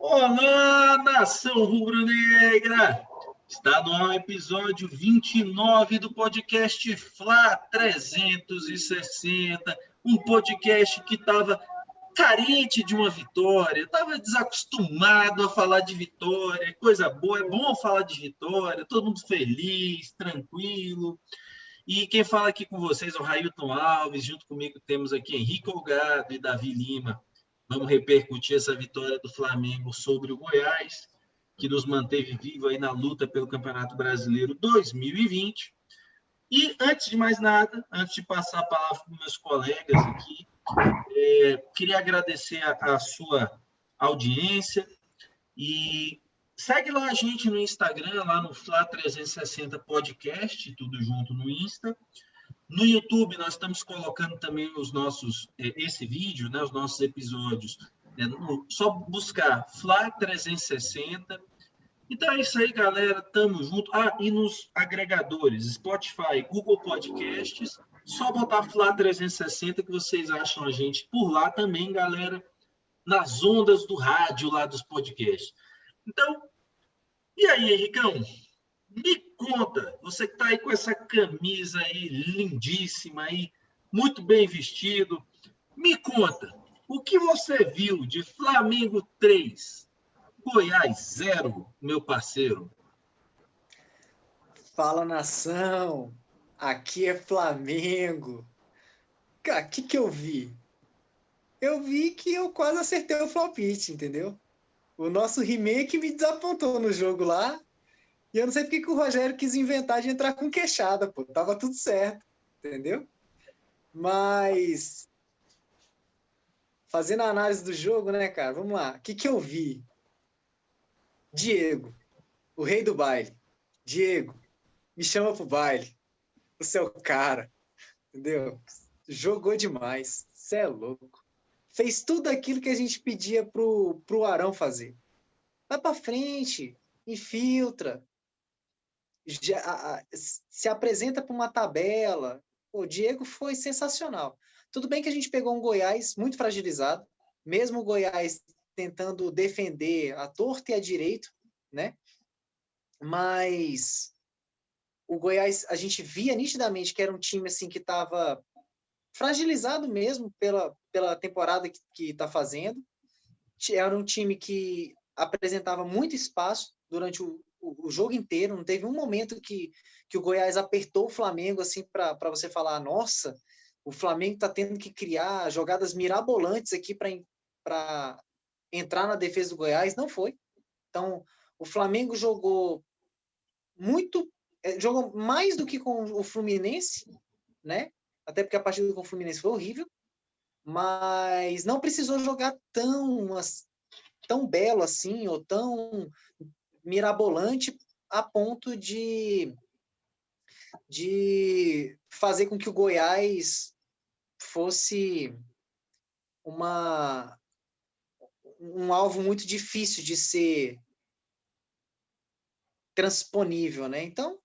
Olá, nação rubro-negra! Está no ar o episódio 29 do podcast Fla 360, um podcast que estava carente de uma vitória, estava desacostumado a falar de vitória, coisa boa, é bom falar de vitória, todo mundo feliz, tranquilo. E quem fala aqui com vocês é o Railton Alves, junto comigo temos aqui Henrique Olgado e Davi Lima. Vamos repercutir essa vitória do Flamengo sobre o Goiás, que nos manteve vivo aí na luta pelo Campeonato Brasileiro 2020. E antes de mais nada, antes de passar a palavra para os meus colegas aqui, queria agradecer a sua audiência e segue lá a gente no Instagram, lá no Fla 360 Podcast, tudo junto no Insta. No YouTube, nós estamos colocando também esse vídeo, né, os nossos episódios. Só buscar Fla 360. Então é isso aí, galera. Tamo junto. E nos agregadores, Spotify, Google Podcasts, só botar Fla 360 que vocês acham a gente por lá também, galera, nas ondas do rádio lá dos podcasts. Então, e aí, Henricão? Me conta, você que está aí com essa camisa aí lindíssima, aí, muito bem vestido. Me conta, o que você viu de Flamengo 3, Goiás 0, meu parceiro? Fala, nação! Aqui é Flamengo. Cara, o que eu vi? Eu vi que eu quase acertei o palpite, entendeu? O nosso remake me desapontou no jogo lá. E eu não sei porque que o Rogério quis inventar de entrar com queixada, pô. Tava tudo certo, entendeu? Mas, fazendo a análise do jogo, né, cara? Vamos lá. O que eu vi? Diego, o rei do baile. Diego, me chama pro baile. Você é o cara, entendeu? Jogou demais. Você é louco. Fez tudo aquilo que a gente pedia pro Arão fazer. Vai pra frente, infiltra, se apresenta para uma tabela. O Diego foi sensacional. Tudo bem que a gente pegou um Goiás muito fragilizado, mesmo o Goiás tentando defender a torta e a direito, né? Mas o Goiás, a gente via nitidamente que era um time assim que estava fragilizado mesmo pela temporada que está fazendo. Era um time que apresentava muito espaço durante o jogo inteiro. Não teve um momento que o Goiás apertou o Flamengo assim para você falar, nossa, o Flamengo está tendo que criar jogadas mirabolantes aqui para entrar na defesa do Goiás. Não foi. Então, o Flamengo jogou mais do que com o Fluminense, né? Até porque a partida com o Fluminense foi horrível, mas não precisou jogar tão belo assim, ou tão mirabolante a ponto de fazer com que o Goiás fosse um alvo muito difícil de ser transponível, né? Então,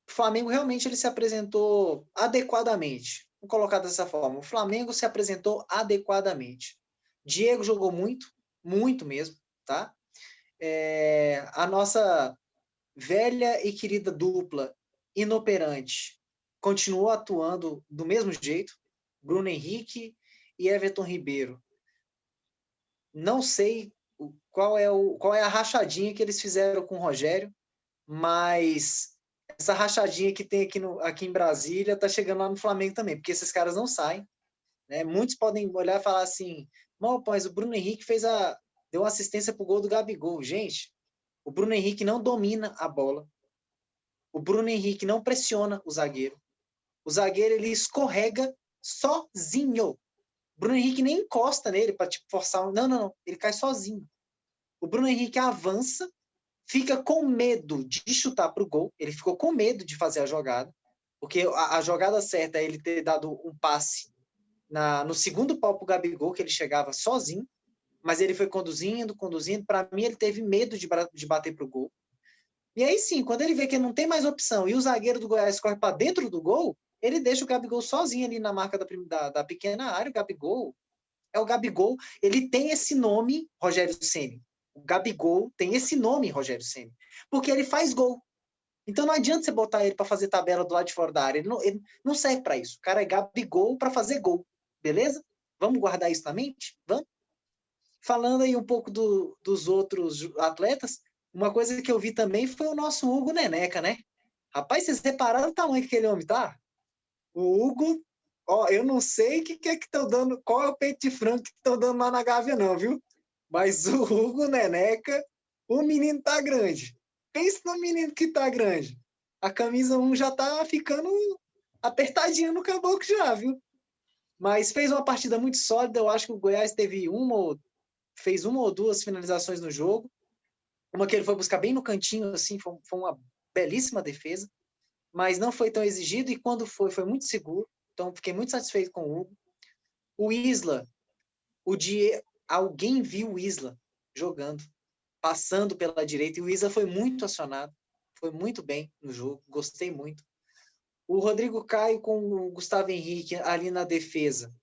o Flamengo realmente ele se apresentou adequadamente. Vou colocar dessa forma. O Flamengo se apresentou adequadamente. Diego jogou muito, muito mesmo, tá? A nossa velha e querida dupla inoperante continuou atuando do mesmo jeito. Bruno Henrique e Everton Ribeiro. Não sei qual é a rachadinha que eles fizeram com o Rogério, mas essa rachadinha que tem aqui em Brasília tá chegando lá no Flamengo também, porque esses caras não saem, né? Muitos podem olhar e falar assim, mas o Bruno Henrique deu uma assistência pro gol do Gabigol. Gente, o Bruno Henrique não domina a bola. O Bruno Henrique não pressiona o zagueiro. O zagueiro, ele escorrega sozinho. O Bruno Henrique nem encosta nele para forçar. Não. Ele cai sozinho. O Bruno Henrique avança, fica com medo de chutar pro gol. Ele ficou com medo de fazer a jogada, porque a jogada certa é ele ter dado um passe no segundo pau pro Gabigol, que ele chegava sozinho, mas ele foi conduzindo. Para mim, ele teve medo de bater pro gol. E aí sim, quando ele vê que não tem mais opção e o zagueiro do Goiás corre para dentro do gol, ele deixa o Gabigol sozinho ali na marca da pequena área. O Gabigol É o Gabigol. Ele tem esse nome, Rogério Ceni. O Gabigol tem esse nome, Rogério Ceni. Porque ele faz gol. Então não adianta você botar ele para fazer tabela do lado de fora da área. Ele não serve para isso. O cara é Gabigol para fazer gol. Beleza? Vamos guardar isso na mente? Vamos? Falando aí um pouco dos outros atletas, uma coisa que eu vi também foi o nosso Hugo Neneca, né? Rapaz, vocês repararam o tamanho que aquele homem tá? O Hugo, ó, eu não sei que é que estão dando, qual é o peito de frango que estão dando lá na Gávea, não, viu? Mas o Hugo Neneca, o menino tá grande. Pensa no menino que tá grande. A camisa 1 já tá ficando apertadinha no caboclo já, viu? Mas fez uma partida muito sólida. Eu acho que o Goiás fez uma ou duas finalizações no jogo. Uma que ele foi buscar bem no cantinho, assim, foi uma belíssima defesa. Mas não foi tão exigido e quando foi muito seguro. Então, fiquei muito satisfeito com o Hugo. O Isla, alguém viu o Isla jogando, passando pela direita, e o Isla foi muito acionado, foi muito bem no jogo, gostei muito. O Rodrigo Caio com o Gustavo Henrique ali na defesa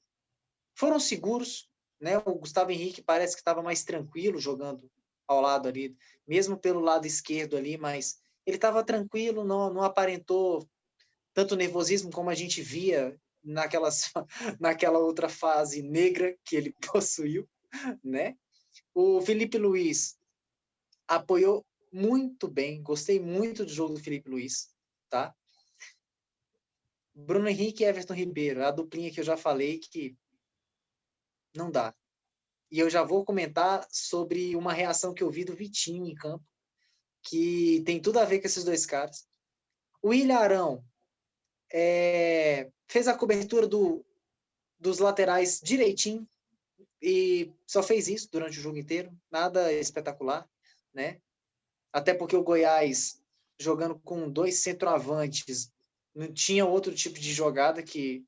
foram seguros, né? O Gustavo Henrique parece que estava mais tranquilo jogando ao lado ali, mesmo pelo lado esquerdo ali, mas ele estava tranquilo, não aparentou tanto nervosismo como a gente via naquela outra fase negra que ele possuiu, né? O Felipe Luiz apoiou muito bem, gostei muito do jogo do Felipe Luiz, tá? Bruno Henrique e Everton Ribeiro, a duplinha que eu já falei que não dá. E eu já vou comentar sobre uma reação que eu vi do Vitinho em campo, que tem tudo a ver com esses dois caras. O William Arão fez a cobertura dos laterais direitinho e só fez isso durante o jogo inteiro, nada espetacular, né? Até porque o Goiás, jogando com 2 centroavantes, não tinha outro tipo de jogada que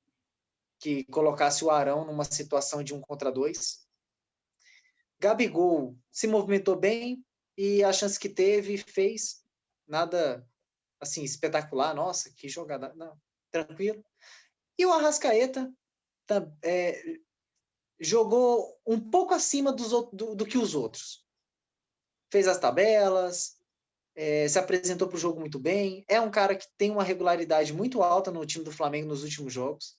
colocasse o Arão numa situação de 1 contra 2. Gabigol se movimentou bem e a chance que teve, fez. Nada, assim, espetacular. Nossa, que jogada. Não, tranquilo. E o Arrascaeta jogou um pouco acima do que os outros. Fez as tabelas, se apresentou para o jogo muito bem. É um cara que tem uma regularidade muito alta no time do Flamengo nos últimos jogos,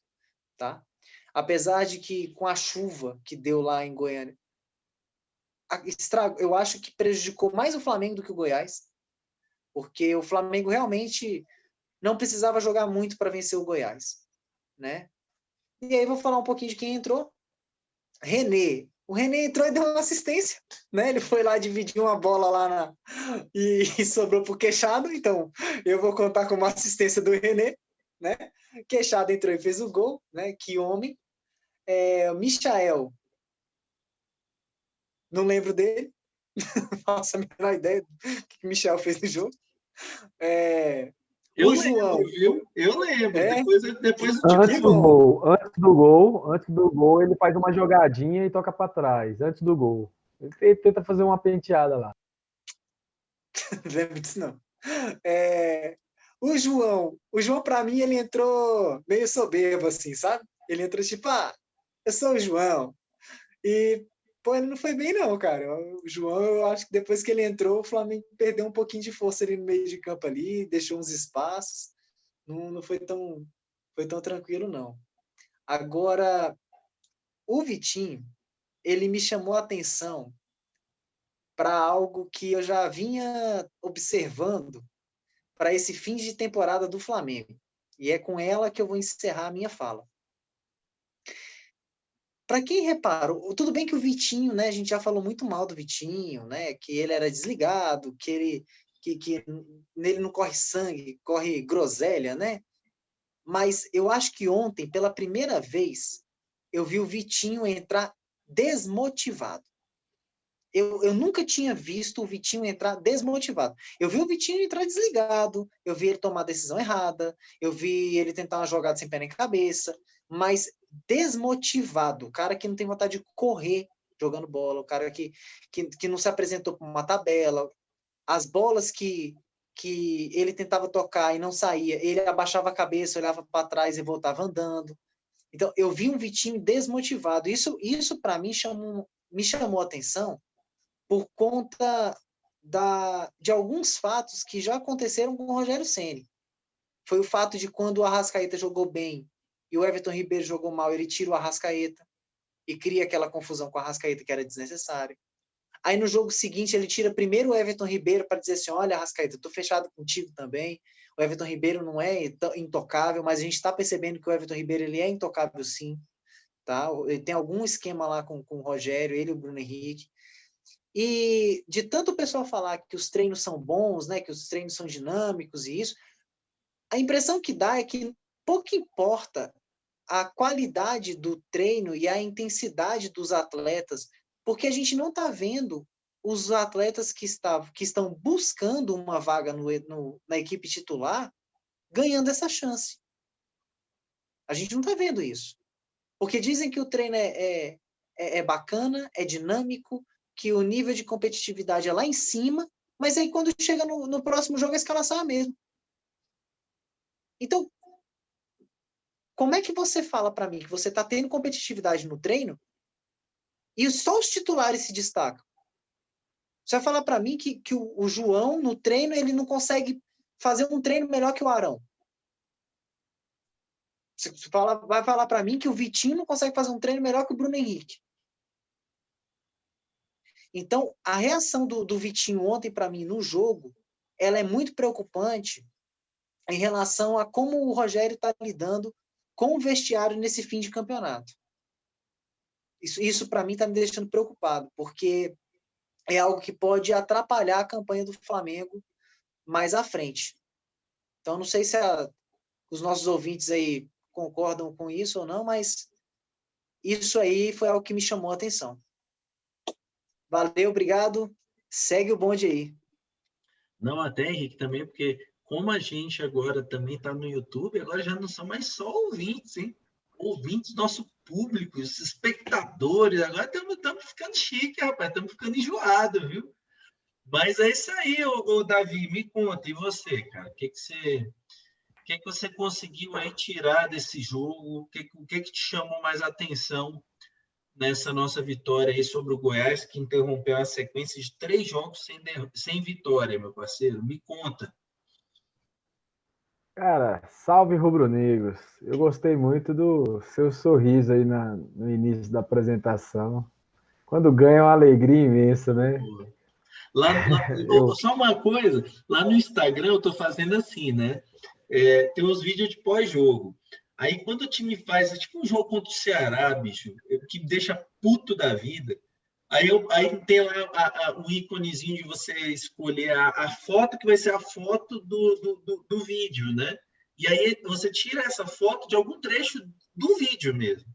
tá? Apesar de que com a chuva que deu lá em Goiânia, eu acho que prejudicou mais o Flamengo do que o Goiás, porque o Flamengo realmente não precisava jogar muito para vencer o Goiás, né? E aí vou falar um pouquinho de quem entrou. René. O René entrou e deu uma assistência, né? Ele foi lá dividir uma bola lá e sobrou pro Queixado, então eu vou contar como assistência do René, né? Queixado entrou e fez o gol, né? Que homem. O Michael, não lembro dele, não faço a menor ideia do que o Michel fez no jogo. Eu O lembro, João. viu? Eu lembro. É? Depois eu te Que bom. Antes do gol, ele faz uma jogadinha e toca para trás. Antes do gol. Ele tenta fazer uma penteada lá. Não lembro disso, não. O João, para mim, ele entrou meio soberbo, assim, sabe? Ele entrou tipo, eu sou o João. E, pô, ele não foi bem, não, cara. O João, eu acho que depois que ele entrou, o Flamengo perdeu um pouquinho de força ali no meio de campo ali, deixou uns espaços. Não foi tão tranquilo, não. Agora, o Vitinho, ele me chamou a atenção para algo que eu já vinha observando para esse fim de temporada do Flamengo. E é com ela que eu vou encerrar a minha fala. Para quem reparou, tudo bem que o Vitinho, né, a gente já falou muito mal do Vitinho, né, que ele era desligado, que nele não corre sangue, corre groselha, né? Mas eu acho que ontem, pela primeira vez, eu vi o Vitinho entrar desmotivado. Eu nunca tinha visto o Vitinho entrar desmotivado. Eu vi o Vitinho entrar desligado, eu vi ele tomar a decisão errada, eu vi ele tentar uma jogada sem pé nem cabeça, mas desmotivado, o cara que não tem vontade de correr jogando bola, o cara que não se apresentou para uma tabela, as bolas que ele tentava tocar e não saía, ele abaixava a cabeça, olhava para trás e voltava andando. Então, eu vi um Vitinho desmotivado. Isso para mim, me chamou a atenção por conta de alguns fatos que já aconteceram com o Rogério Ceni. Foi o fato de quando o Arrascaeta jogou bem e o Everton Ribeiro jogou mal, ele tira o Arrascaeta e cria aquela confusão com o Arrascaeta que era desnecessária. Aí no jogo seguinte ele tira primeiro o Everton Ribeiro para dizer assim, olha, Arrascaeta, eu tô fechado contigo também. O Everton Ribeiro não é intocável, mas a gente está percebendo que o Everton Ribeiro ele é intocável sim. Tá? Ele tem algum esquema lá com o Rogério, ele e o Bruno Henrique. E de tanto o pessoal falar que os treinos são bons, né, que os treinos são dinâmicos e isso, a impressão que dá é que pouco importa a qualidade do treino e a intensidade dos atletas, porque a gente não está vendo os atletas que estão buscando uma vaga na equipe titular ganhando essa chance. A gente não está vendo isso. Porque dizem que o treino é bacana, é dinâmico, que o nível de competitividade é lá em cima, mas aí quando chega no próximo jogo a escalação é a mesma. Então, como é que você fala para mim que você está tendo competitividade no treino e só os titulares se destacam? Você vai falar para mim que o João, no treino, ele não consegue fazer um treino melhor que o Arão. Você vai falar para mim que o Vitinho não consegue fazer um treino melhor que o Bruno Henrique. Então, a reação do Vitinho ontem, para mim, no jogo, ela é muito preocupante em relação a como o Rogério está lidando com o vestiário nesse fim de campeonato. Isso para mim, está me deixando preocupado, porque é algo que pode atrapalhar a campanha do Flamengo mais à frente. Então, não sei se os nossos ouvintes aí concordam com isso ou não, mas isso aí foi algo que me chamou a atenção. Valeu, obrigado. Segue o bonde aí. Não, até, Henrique, também, porque como a gente agora também está no YouTube, agora já não são mais só ouvintes, hein? Ouvintes, nosso público, os espectadores, agora estamos ficando chique, rapaz, estamos ficando enjoados, viu? Mas é isso aí, Davi, me conta, e você, cara? O que você conseguiu aí tirar desse jogo? O que te chamou mais atenção nessa nossa vitória aí sobre o Goiás, que interrompeu a sequência de 3 jogos sem vitória, meu parceiro? Me conta. Cara, salve rubro-negros. Eu gostei muito do seu sorriso aí no início da apresentação. Quando ganha é uma alegria imensa, né? Eu, Só uma coisa, lá no Instagram eu estou fazendo assim, né? Tem uns vídeos de pós-jogo. Aí quando o time faz, é tipo um jogo contra o Ceará, bicho, que me deixa puto da vida. Aí tem lá o íconezinho de você escolher a foto que vai ser a foto do vídeo, né? E aí você tira essa foto de algum trecho do vídeo mesmo.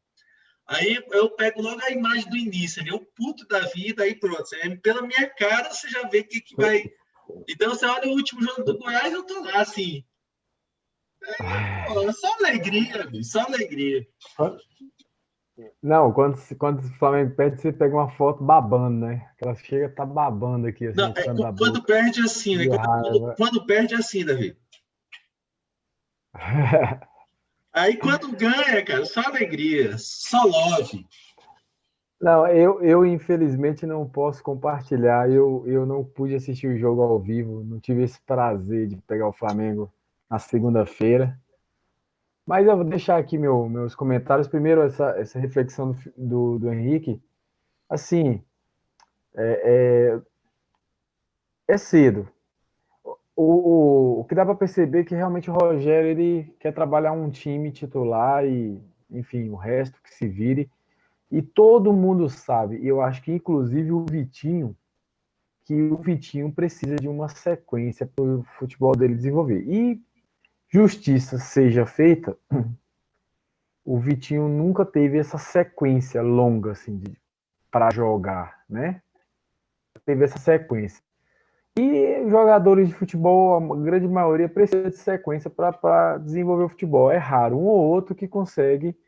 Aí eu pego logo a imagem do início, ali, o puto da vida, aí pronto. Pela minha cara, você já vê o que vai. Então, você olha o último jogo do Goiás, eu tô lá, assim. Pô, só alegria, bicho, só alegria. não, quando o Flamengo perde, você pega uma foto babando, né? Aquela chega tá babando aqui, assim, Não, no canto da quando boca, perde assim, né? de raiva. Quando perde assim, Davi. Aí quando ganha, cara, só alegria, só love. Não, eu infelizmente não posso compartilhar. Eu não pude assistir o jogo ao vivo, não tive esse prazer de pegar o Flamengo na segunda-feira. Mas eu vou deixar aqui meus comentários. Primeiro, essa reflexão do Henrique. Assim, é cedo. O que dá para perceber é que realmente o Rogério ele quer trabalhar um time titular e, enfim, o resto que se vire. E todo mundo sabe, e eu acho que inclusive o Vitinho, que o Vitinho precisa de uma sequência para o futebol dele desenvolver. E justiça seja feita, o Vitinho nunca teve essa sequência longa assim para jogar, né? Teve essa sequência. E jogadores de futebol, a grande maioria precisa de sequência para desenvolver o futebol. É raro um ou outro que consegue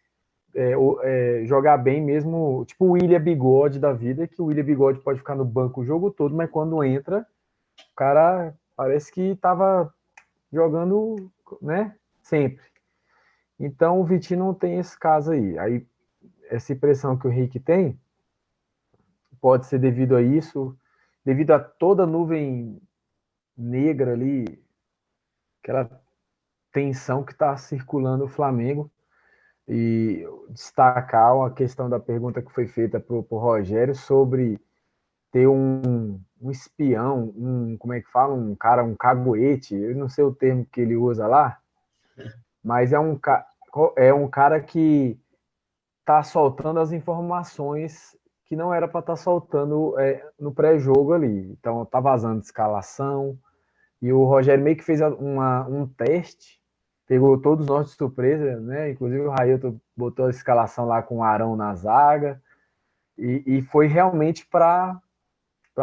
jogar bem mesmo, tipo o William Bigode da vida, que o William Bigode pode ficar no banco o jogo todo, mas quando entra, o cara parece que estava jogando, né, sempre. Então o Vitinho não tem esse caso aí. Aí essa impressão que o Henrique tem pode ser devido a isso, devido a toda a nuvem negra ali, aquela tensão que está circulando o Flamengo. E destacar a questão da pergunta que foi feita para o Rogério sobre ter um espião, como é que fala? Um cara, um caguete, eu não sei o termo que ele usa lá, mas é um cara que está soltando as informações que não era para estar soltando no pré-jogo ali. Então, tá vazando escalação, e o Rogério meio que fez um teste, pegou todos nós de surpresa, né? Inclusive o Railton botou a escalação lá com o Arão na zaga, e foi realmente para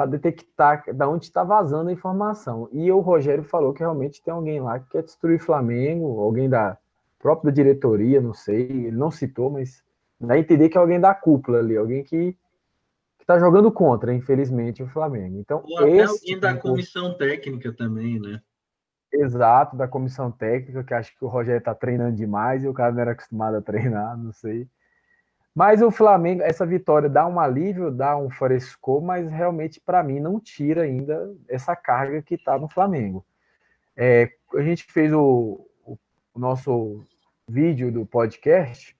detectar da onde está vazando a informação. E o Rogério falou que realmente tem alguém lá que quer destruir o Flamengo, alguém da própria diretoria, não sei, ele não citou, mas dá a entender que é alguém da cúpula ali, alguém que está jogando contra, infelizmente, o Flamengo. Então, Ou até esse alguém da comissão técnica também, né? exato da comissão técnica, que acho que o Rogério está treinando demais e o cara não era acostumado a treinar, não sei. Mas o Flamengo, essa vitória dá um alívio, dá um frescor, mas realmente para mim não tira ainda essa carga que está no Flamengo. A gente fez o nosso vídeo do podcast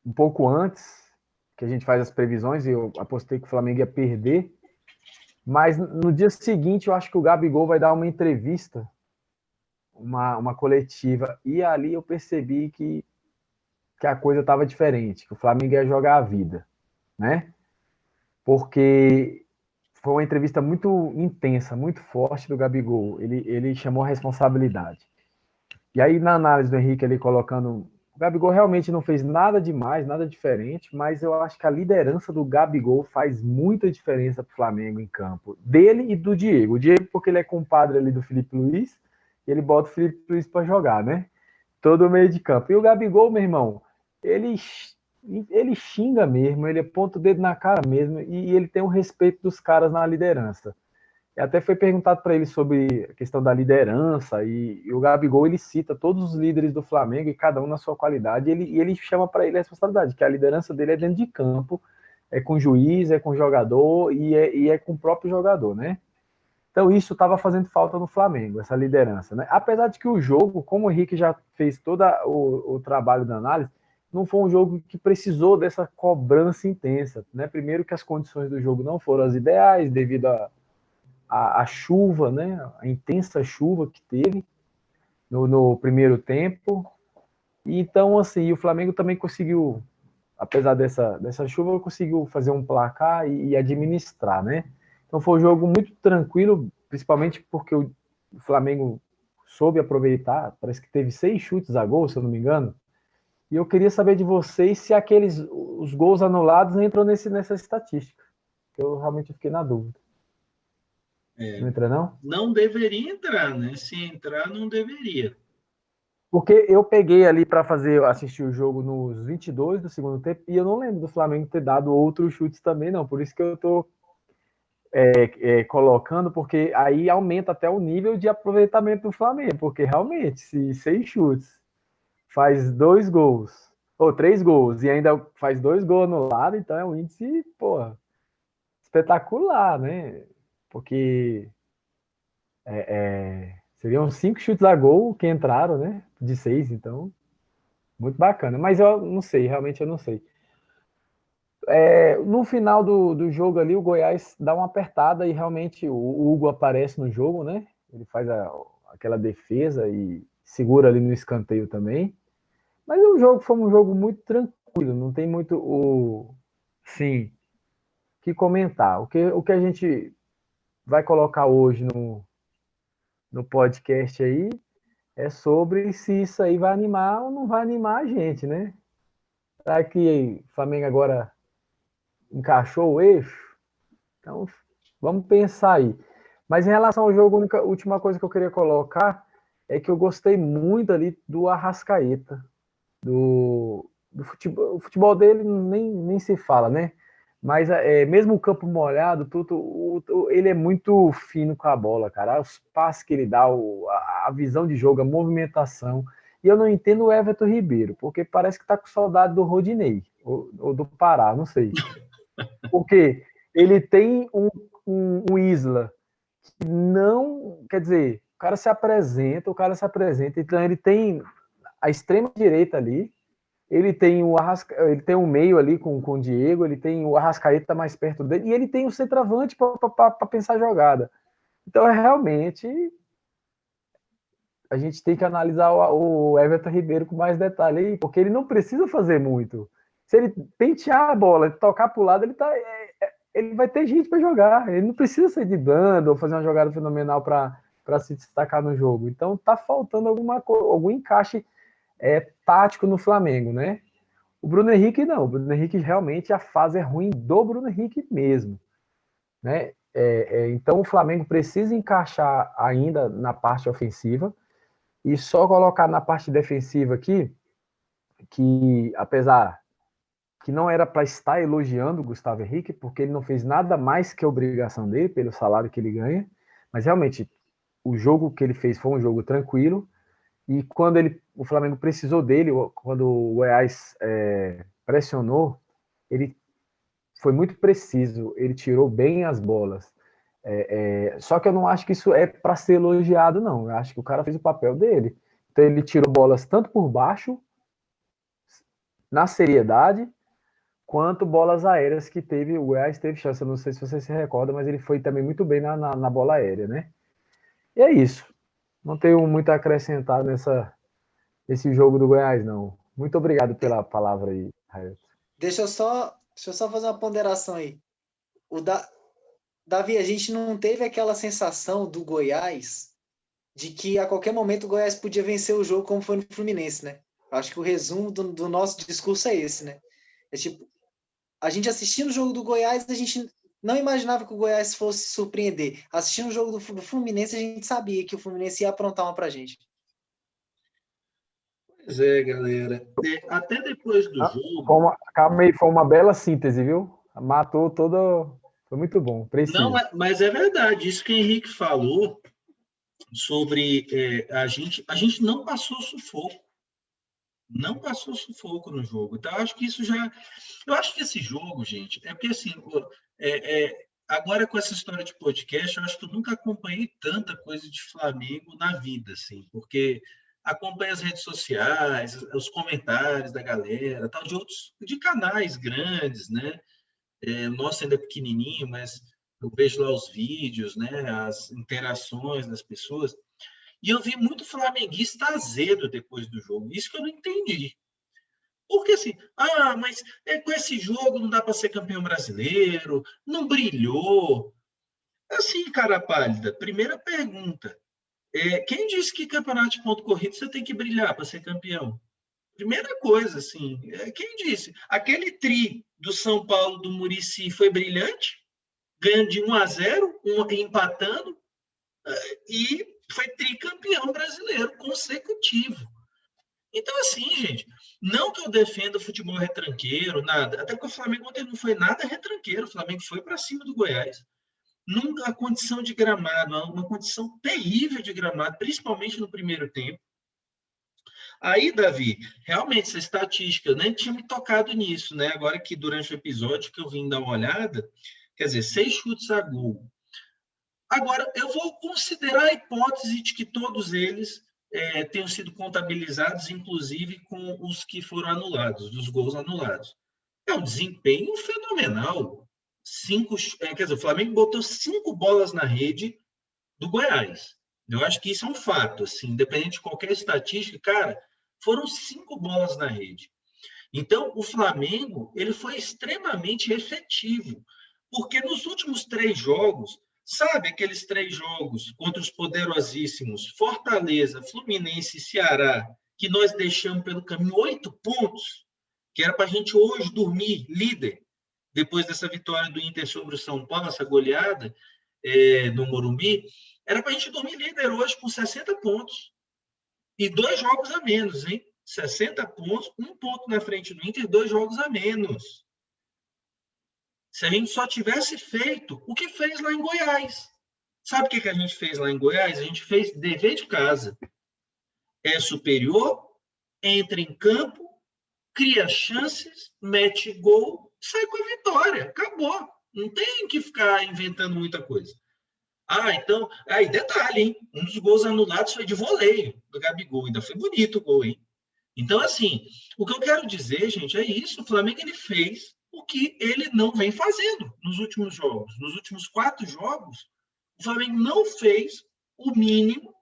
um pouco antes, que a gente faz as previsões, e eu apostei que o Flamengo ia perder, mas no dia seguinte eu acho que o Gabigol vai dar uma entrevista, uma coletiva, e ali eu percebi que a coisa estava diferente, que o Flamengo ia jogar a vida, né? Porque foi uma entrevista muito intensa, muito forte do Gabigol. Ele chamou a responsabilidade. E aí, na análise do Henrique, ele colocando. O Gabigol realmente não fez nada demais, nada diferente, mas eu acho que a liderança do Gabigol faz muita diferença para o Flamengo em campo. Dele e do Diego. O Diego, porque ele é compadre ali do Felipe Luiz, e ele bota o Felipe Luiz para jogar, né? Todo o meio de campo. E o Gabigol, meu irmão, ele xinga mesmo, ele aponta o dedo na cara mesmo, e ele tem o respeito dos caras na liderança. E até foi perguntado para ele sobre a questão da liderança, e o Gabigol ele cita todos os líderes do Flamengo, e cada um na sua qualidade, e ele chama para ele a responsabilidade, que a liderança dele é dentro de campo, é com o juiz, é com o jogador, e é com o próprio jogador, né? Então isso estava fazendo falta no Flamengo, essa liderança, né? Apesar de que o jogo, como o Henrique já fez todo o trabalho da análise, não foi um jogo que precisou dessa cobrança intensa, né? Primeiro que as condições do jogo não foram as ideais, devido à chuva, né? A intensa chuva que teve no primeiro tempo. E então, assim, o Flamengo também conseguiu, apesar dessa chuva, conseguiu fazer um placar e administrar, né? Então foi um jogo muito tranquilo, principalmente porque o Flamengo soube aproveitar, parece que teve 6 chutes a gol, se eu não me engano. E eu queria saber de vocês se os gols anulados entram nessa estatística. Eu realmente fiquei na dúvida. Não entra, não? Não deveria entrar, né? Se entrar, não deveria. Porque eu peguei ali para assistir o jogo nos 22 do segundo tempo e eu não lembro do Flamengo ter dado outros chutes também, não. Por isso que eu estou colocando, porque aí aumenta até o nível de aproveitamento do Flamengo. Porque realmente, se 6 chutes faz 2 gols, ou 3 gols, e ainda faz 2 gols anulados, então é um índice, porra, espetacular, né? Porque seriam 5 chutes a gol que entraram, né? De 6, então, muito bacana. Mas eu não sei, realmente eu não sei. No final do jogo ali, o Goiás dá uma apertada e realmente o Hugo aparece no jogo, né? Ele faz aquela defesa e segura ali no escanteio também. Mas o jogo foi um jogo muito tranquilo, não tem muito sim, que comentar. O que a gente vai colocar hoje no podcast aí é sobre se isso aí vai animar ou não vai animar a gente, né? Será que o Flamengo agora encaixou o eixo? Então, vamos pensar aí. Mas em relação ao jogo, a última coisa que eu queria colocar é que eu gostei muito ali do Arrascaeta, do futebol. O futebol dele nem se fala, né? Mas mesmo o campo molhado, ele é muito fino com a bola, cara. Os passes que ele dá, a visão de jogo, a movimentação. E eu não entendo o Everton Ribeiro, porque parece que está com saudade do Rodinei, ou do Pará, não sei. Porque ele tem um Isla que não... Quer dizer, o cara se apresenta, então ele tem a extrema-direita ali, ele tem o meio ali com o Diego, ele tem o Arrascaeta mais perto dele, e ele tem o centroavante para pensar a jogada. Então, realmente, a gente tem que analisar o Everton Ribeiro com mais detalhe aí, porque ele não precisa fazer muito. Se ele pentear a bola, tocar para o lado, ele vai ter gente para jogar. Ele não precisa sair de banda ou fazer uma jogada fenomenal para se destacar no jogo. Então, tá faltando algum encaixe tático no Flamengo, né? O Bruno Henrique não. O Bruno Henrique realmente a fase é ruim do Bruno Henrique mesmo, né? Então o Flamengo precisa encaixar ainda na parte ofensiva e só colocar na parte defensiva aqui que, apesar que não era para estar elogiando o Gustavo Henrique, porque ele não fez nada mais que a obrigação dele pelo salário que ele ganha, mas realmente o jogo que ele fez foi um jogo tranquilo. E quando o Flamengo precisou dele, quando o Goiás pressionou, ele foi muito preciso, ele tirou bem as bolas. Só que eu não acho que isso é para ser elogiado, não. Eu acho que o cara fez o papel dele. Então ele tirou bolas tanto por baixo, na seriedade, quanto bolas aéreas que o Goiás teve chance. Eu não sei se você se recorda, mas ele foi também muito bem na bola aérea, né? E é isso. Não tenho muito a acrescentar nesse jogo do Goiás, não. Muito obrigado pela palavra aí, Rael. Deixa eu só fazer uma ponderação aí. Davi, a gente não teve aquela sensação do Goiás de que a qualquer momento o Goiás podia vencer o jogo como foi no Fluminense, né? Acho que o resumo do nosso discurso é esse, né? É tipo, a gente assistindo o jogo do Goiás, a gente não imaginava que o Goiás fosse surpreender. Assistindo o jogo do Fluminense, a gente sabia que o Fluminense ia aprontar uma pra gente. Pois é, galera. Até depois do jogo. Calma aí, foi uma bela síntese, viu? Matou todo. Foi muito bom, preciso. Não, mas é verdade. Isso que o Henrique falou sobre a gente não passou sufoco. Não passou sufoco no jogo. Então, eu acho que isso já. Eu acho que esse jogo, gente, é porque assim. Agora, com essa história de podcast, eu acho que eu nunca acompanhei tanta coisa de Flamengo na vida, assim, porque acompanho as redes sociais, os comentários da galera, tal, de canais grandes, né? Nosso ainda é pequenininho, mas eu vejo lá os vídeos, né? As interações das pessoas, e eu vi muito flamenguista azedo depois do jogo. Isso que eu não entendi. Porque assim, mas com esse jogo não dá para ser campeão brasileiro, não brilhou. Assim, cara pálida, primeira pergunta. Quem disse que campeonato de ponto corrido você tem que brilhar para ser campeão? Primeira coisa, assim, quem disse? Aquele tri do São Paulo, do Muricy, foi brilhante, ganhando de 1-0, empatando, e foi tricampeão brasileiro consecutivo. Então, assim, gente, não que eu defenda o futebol retranqueiro, nada. Até porque o Flamengo ontem não foi nada retranqueiro. O Flamengo foi para cima do Goiás. Nunca a condição de gramado, uma condição terrível de gramado, principalmente no primeiro tempo. Aí, Davi, realmente essa estatística, eu nem tinha me tocado nisso, né? Agora que durante o episódio que eu vim dar uma olhada, quer dizer, 6 chutes a gol. Agora, eu vou considerar a hipótese de que todos eles tenham sido contabilizados, inclusive com os que foram anulados, dos gols anulados. É um desempenho fenomenal. Quer dizer, o Flamengo botou 5 bolas na rede do Goiás. Eu acho que isso é um fato, assim, independente de qualquer estatística, cara, foram 5 bolas na rede. Então, o Flamengo ele foi extremamente efetivo, porque nos últimos 3 jogos, sabe aqueles 3 jogos contra os poderosíssimos Fortaleza, Fluminense e Ceará, que nós deixamos pelo caminho 8 pontos, que era para a gente hoje dormir líder, depois dessa vitória do Inter sobre o São Paulo, essa goleada no Morumbi, era para a gente dormir líder hoje com 60 pontos. E 2 jogos a menos, hein? 60 pontos, 1 ponto na frente do Inter, 2 jogos a menos. Se a gente só tivesse feito o que fez lá em Goiás. Sabe o que a gente fez lá em Goiás? A gente fez dever de casa. É superior, entra em campo, cria chances, mete gol, sai com a vitória. Acabou. Não tem que ficar inventando muita coisa. Então... Aí, detalhe, hein? Um dos gols anulados foi de voleio do Gabigol. Ainda foi bonito o gol, hein? Então, assim, o que eu quero dizer, gente, é isso. O Flamengo ele fez o que ele não vem fazendo nos últimos jogos. Nos últimos 4 jogos, o Flamengo não fez o mínimo.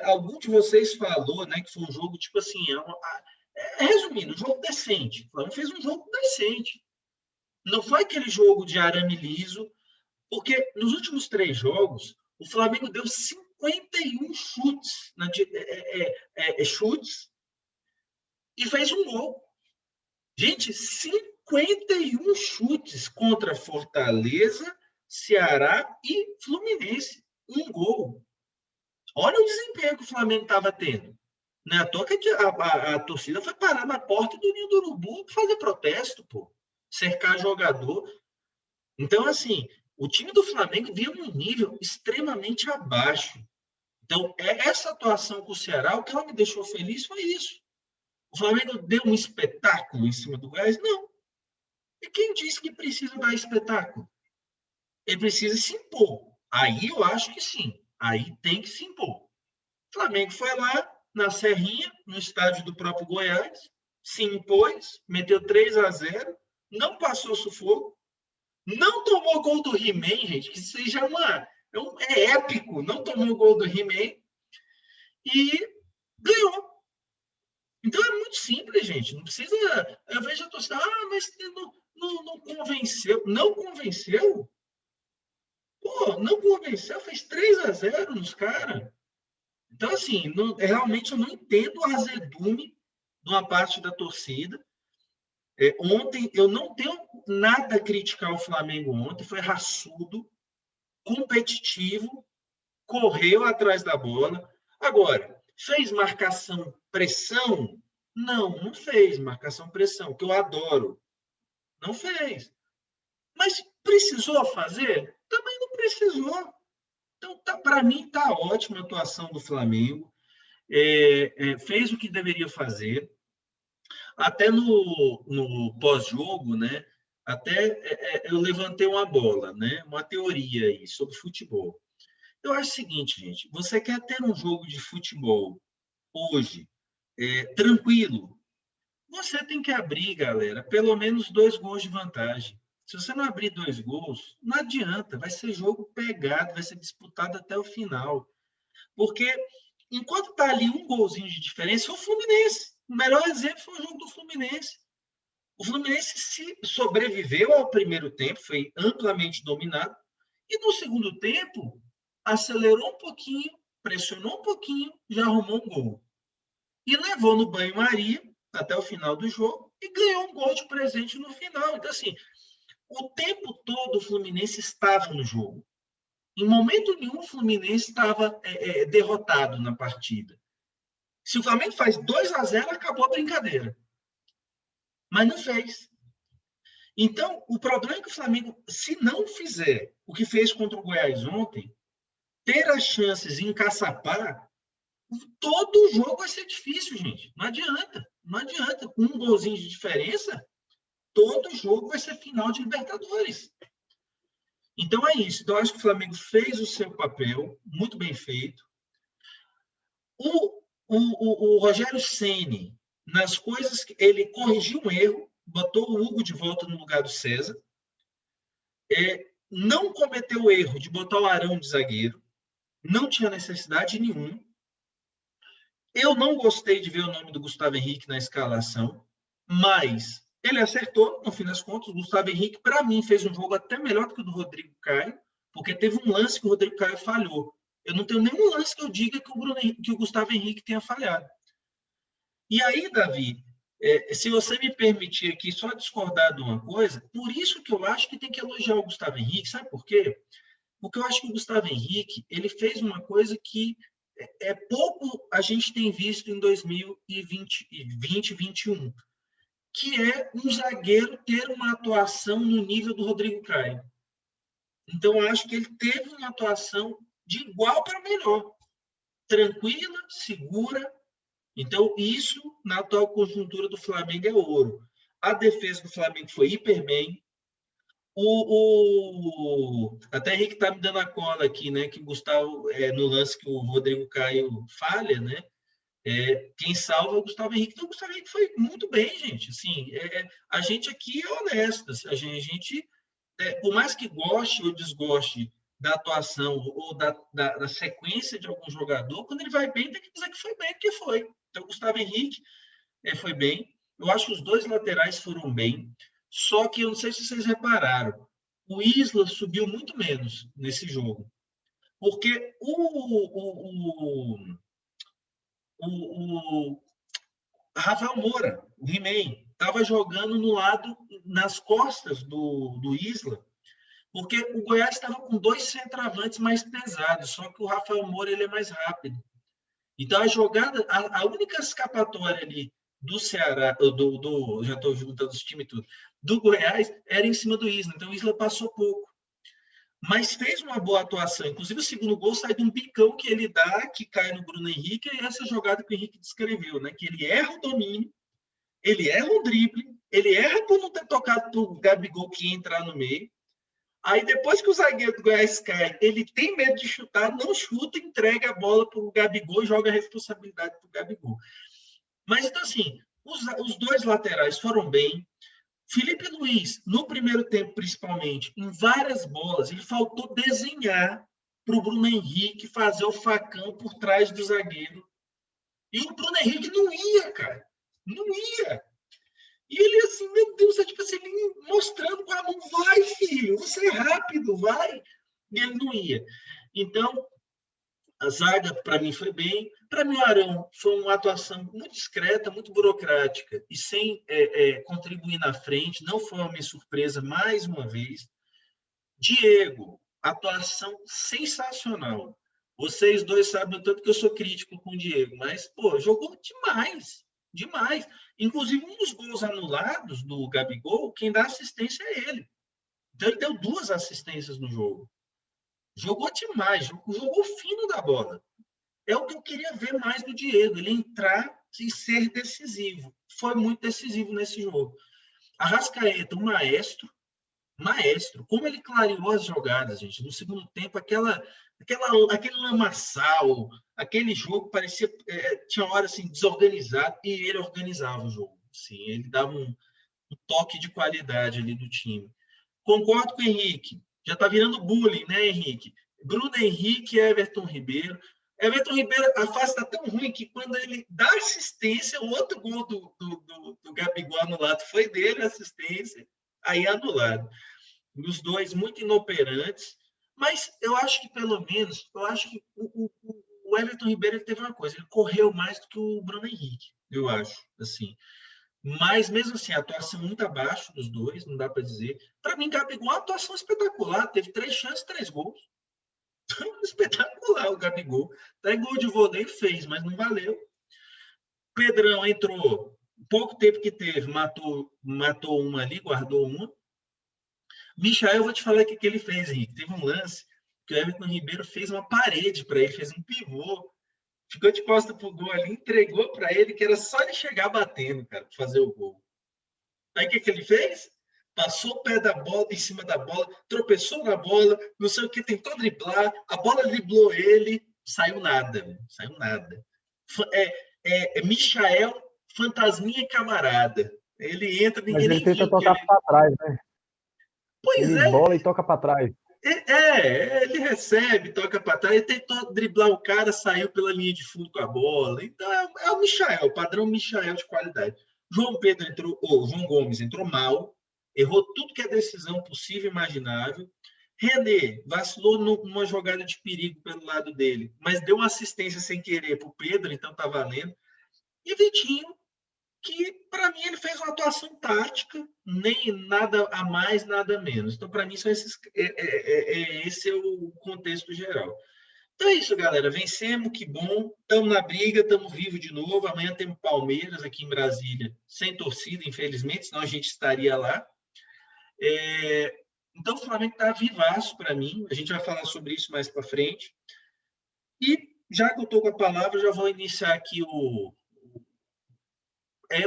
Algum de vocês falou, né, que foi um jogo, tipo assim, resumindo, um jogo decente. O Flamengo fez um jogo decente. Não foi aquele jogo de arame liso, porque nos últimos 3 jogos, o Flamengo deu 51 chutes, chutes e fez um gol. Gente, 51 chutes contra Fortaleza, Ceará e Fluminense. Um gol. Olha o desempenho que o Flamengo estava tendo. Não é à toa que a torcida foi parar na porta do Ninho do Urubu fazer protesto, pô. Cercar jogador. Então, assim, o time do Flamengo vinha num nível extremamente abaixo. Então, essa atuação com o Ceará, o que ela me deixou feliz foi isso. O Flamengo deu um espetáculo em cima do Goiás? Não. E quem disse que precisa dar espetáculo? Ele precisa se impor. Aí eu acho que sim. Aí tem que se impor. O Flamengo foi lá, na Serrinha, no estádio do próprio Goiás, se impôs, meteu 3-0, não passou sufoco, não tomou gol do He-Man, gente, que isso já é épico, não tomou gol do He-Man e ganhou. Então é muito simples, gente. Não precisa. Eu vejo a torcida, mas não convenceu. Não convenceu? Pô, não convenceu, fez 3-0 nos caras. Então, assim, realmente eu não entendo o azedume de uma parte da torcida. Ontem, eu não tenho nada a criticar o Flamengo ontem, foi raçudo, competitivo, correu atrás da bola. Agora, fez marcação, pressão? Não fez marcação, pressão, que eu adoro. Não fez. Mas precisou fazer? Também não precisou. Então, para mim, está ótima a atuação do Flamengo. Fez o que deveria fazer. Até no pós-jogo, né? Até eu levantei uma bola, né? Uma teoria aí sobre futebol. Eu acho o seguinte, gente, você quer ter um jogo de futebol hoje tranquilo, você tem que abrir, galera, pelo menos 2 gols de vantagem. Se você não abrir 2 gols, não adianta, vai ser jogo pegado, vai ser disputado até o final. Porque enquanto está ali um golzinho de diferença, o Fluminense. O melhor exemplo foi o jogo do Fluminense. O Fluminense sobreviveu ao primeiro tempo, foi amplamente dominado, e no segundo tempo acelerou um pouquinho, pressionou um pouquinho, já arrumou um gol. E levou no banho-maria até o final do jogo e ganhou um gol de presente no final. Então, assim, o tempo todo o Fluminense estava no jogo. Em momento nenhum o Fluminense estava derrotado na partida. Se o Flamengo faz 2-0, acabou a brincadeira. Mas não fez. Então, o problema é que o Flamengo, se não fizer o que fez contra o Goiás ontem, ter as chances em encaçapar, todo jogo vai ser difícil, gente. Não adianta. Não adianta. Com um golzinho de diferença, todo jogo vai ser final de Libertadores. Então é isso. Então, eu acho que o Flamengo fez o seu papel, muito bem feito. O Rogério Ceni, nas coisas que ele corrigiu um erro, botou o Hugo de volta no lugar do César, não cometeu o erro de botar o Arão de zagueiro, não tinha necessidade nenhuma. Eu não gostei de ver o nome do Gustavo Henrique na escalação, mas ele acertou, no fim das contas. O Gustavo Henrique, para mim, fez um jogo até melhor do que o do Rodrigo Caio, porque teve um lance que o Rodrigo Caio falhou. Eu não tenho nenhum lance que eu diga que o Gustavo Henrique tenha falhado. E aí, Davi, se você me permitir aqui só discordar de uma coisa, por isso que eu acho que tem que elogiar o Gustavo Henrique, sabe por quê? Porque eu acho que o Gustavo Henrique ele fez uma coisa que pouco a gente tem visto em 2020 e 2021, que é um zagueiro ter uma atuação no nível do Rodrigo Caio. Então, eu acho que ele teve uma atuação de igual para melhor. Tranquila, segura, Então, isso, na atual conjuntura do Flamengo, é ouro. A defesa do Flamengo foi hiper bem. Até Henrique está me dando a cola aqui, né? Que o Gustavo, no lance que o Rodrigo Caio falha, né? Quem salva é o Gustavo Henrique. Então, o Gustavo Henrique foi muito bem, gente. Assim, a gente aqui é honesto. A gente por mais que goste ou desgoste da atuação ou da sequência de algum jogador, quando ele vai bem, tem que dizer que foi bem, porque foi. Então, o Gustavo Henrique foi bem. Eu acho que os dois laterais foram bem. Só que eu não sei se vocês repararam, o Isla subiu muito menos nesse jogo. Porque o Rafael Moura, o He-Man, estava jogando no lado, nas costas do Isla, porque o Goiás estava com 2 centroavantes mais pesados, só que o Rafael Moura ele é mais rápido. Então, a jogada, a única escapatória ali do Ceará, já estou juntando os times tudo, do Goiás, era em cima do Isla. Então, o Isla passou pouco. Mas fez uma boa atuação. Inclusive, o segundo gol sai de um bicão que ele dá, que cai no Bruno Henrique, e essa jogada que o Henrique descreveu, né? Que ele erra o domínio, ele erra o drible, ele erra por não ter tocado para o Gabigol que ia entrar no meio. Aí, depois que o zagueiro do Goiás cai, ele tem medo de chutar, não chuta, entrega a bola para o Gabigol e joga a responsabilidade para o Gabigol. Mas, então, assim, os dois laterais foram bem. Felipe Luiz, no primeiro tempo, principalmente, em várias bolas, ele faltou desenhar para o Bruno Henrique fazer o facão por trás do zagueiro. E o Bruno Henrique não ia, cara. Não ia. E ele assim, meu Deus, tipo assim, ele mostrando com a mão, vai, filho, você é rápido, vai. E ele não ia. Então, a zaga, para mim, foi bem. Para mim, o Arão foi uma atuação muito discreta, muito burocrática e sem contribuir na frente. Não foi uma minha surpresa, mais uma vez. Diego, atuação sensacional. Vocês dois sabem o tanto que eu sou crítico com o Diego, mas, pô, jogou demais. Demais. Inclusive, um dos gols anulados do Gabigol, quem dá assistência é ele. Então, ele deu 2 assistências no jogo. Jogou demais, jogou fino da bola. É o que eu queria ver mais do Diego, ele entrar e ser decisivo. Foi muito decisivo nesse jogo. Arrascaeta, um maestro, como ele clareou as jogadas, gente. No segundo tempo, aquele lamaçal, aquele jogo parecia tinha hora assim desorganizado e ele organizava o jogo. Assim, ele dava um toque de qualidade ali do time. Concordo com o Henrique. Já está virando bullying, né, Henrique? Bruno Henrique e Everton Ribeiro. Everton Ribeiro, a fase está tão ruim que quando ele dá assistência, o outro gol do Gabigol anulado foi dele, assistência, aí anulado. Os dois muito inoperantes, mas eu acho que pelo menos, eu acho que o Everton Ribeiro ele teve uma coisa, ele correu mais do que o Bruno Henrique, eu acho, assim. Mas mesmo assim, a atuação muito abaixo dos dois, não dá para dizer. Para mim, Gabigol, uma atuação espetacular, teve 3 chances, 3 gols. Espetacular o Gabigol. Até gol de voleio fez, mas não valeu. Pedrão entrou, pouco tempo que teve, matou uma ali, guardou uma. Michael, eu vou te falar o que ele fez, Henrique. Teve um lance que o Everton Ribeiro fez uma parede para ele, fez um pivô. Ficou de costa pro gol ali, entregou para ele, que era só ele chegar batendo, cara, para fazer o gol. Aí o que ele fez? Passou o pé da bola, em cima da bola, tropeçou na bola, não sei o que, tentou driblar, a bola driblou ele, saiu nada. Michael, fantasminha camarada. Ele entra, ninguém Mas ele nem tenta viu. tocar para trás, né? Pois Ele é, bola e toca para trás. ele recebe, toca para trás, ele tentou driblar o cara, saiu pela linha de fundo com a bola. Então é o Michael, o padrão Michael de qualidade. João Gomes entrou mal, errou tudo que é decisão possível e imaginável. René vacilou numa jogada de perigo pelo lado dele, mas deu uma assistência sem querer para o Pedro, então tá valendo. E Vitinho, que para mim ele fez uma atuação tática, nem nada a mais, nada a menos. Então, para mim, esse é o contexto geral. Então é isso, galera. Vencemos, que bom. Estamos na briga, estamos vivos de novo. Amanhã temos Palmeiras aqui em Brasília, sem torcida, infelizmente, senão a gente estaria lá. Então, o Flamengo está vivaço para mim. A gente vai falar sobre isso mais para frente. E, já que eu estou com a palavra, já vou iniciar aqui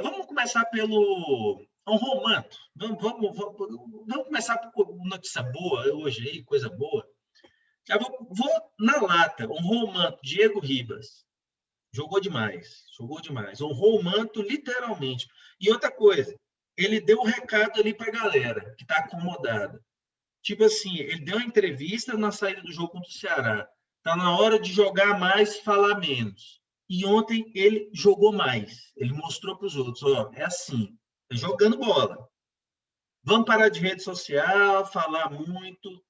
Vamos começar pelo um romanto. Vamos começar por notícia boa hoje aí, coisa boa. Já vou na lata, um romanto, Diego Ribas. Jogou demais, jogou demais. Honrou o manto, literalmente. E outra coisa, ele deu um recado ali para a galera que está acomodada. Tipo assim, ele deu uma entrevista na saída do jogo contra o Ceará. Tá na hora de jogar mais, falar menos. E ontem ele jogou mais. Ele mostrou para os outros, ó, é assim, é jogando bola. Vamos parar de rede social, falar muito.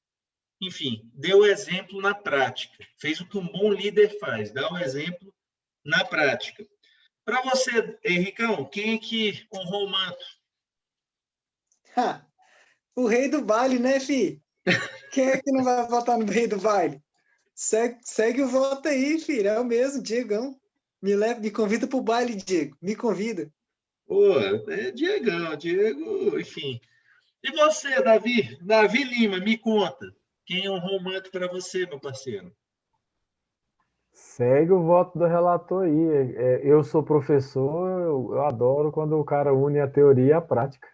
Enfim, deu exemplo na prática. Fez o que um bom líder faz, dá o exemplo na prática. Para você, Henricão, quem é que honrou o manto? O rei do baile, né, fi? Quem é que não vai votar no rei do baile? Segue o voto aí, filho. É o mesmo, Diegão. Me convida pro baile, Diego. Me convida. Pô, é Diegão, Diego, enfim. E você, Davi? Davi Lima, me conta. Quem honrou o manto para você, meu parceiro? Segue o voto do relator aí. Eu sou professor, eu adoro quando o cara une a teoria e a prática.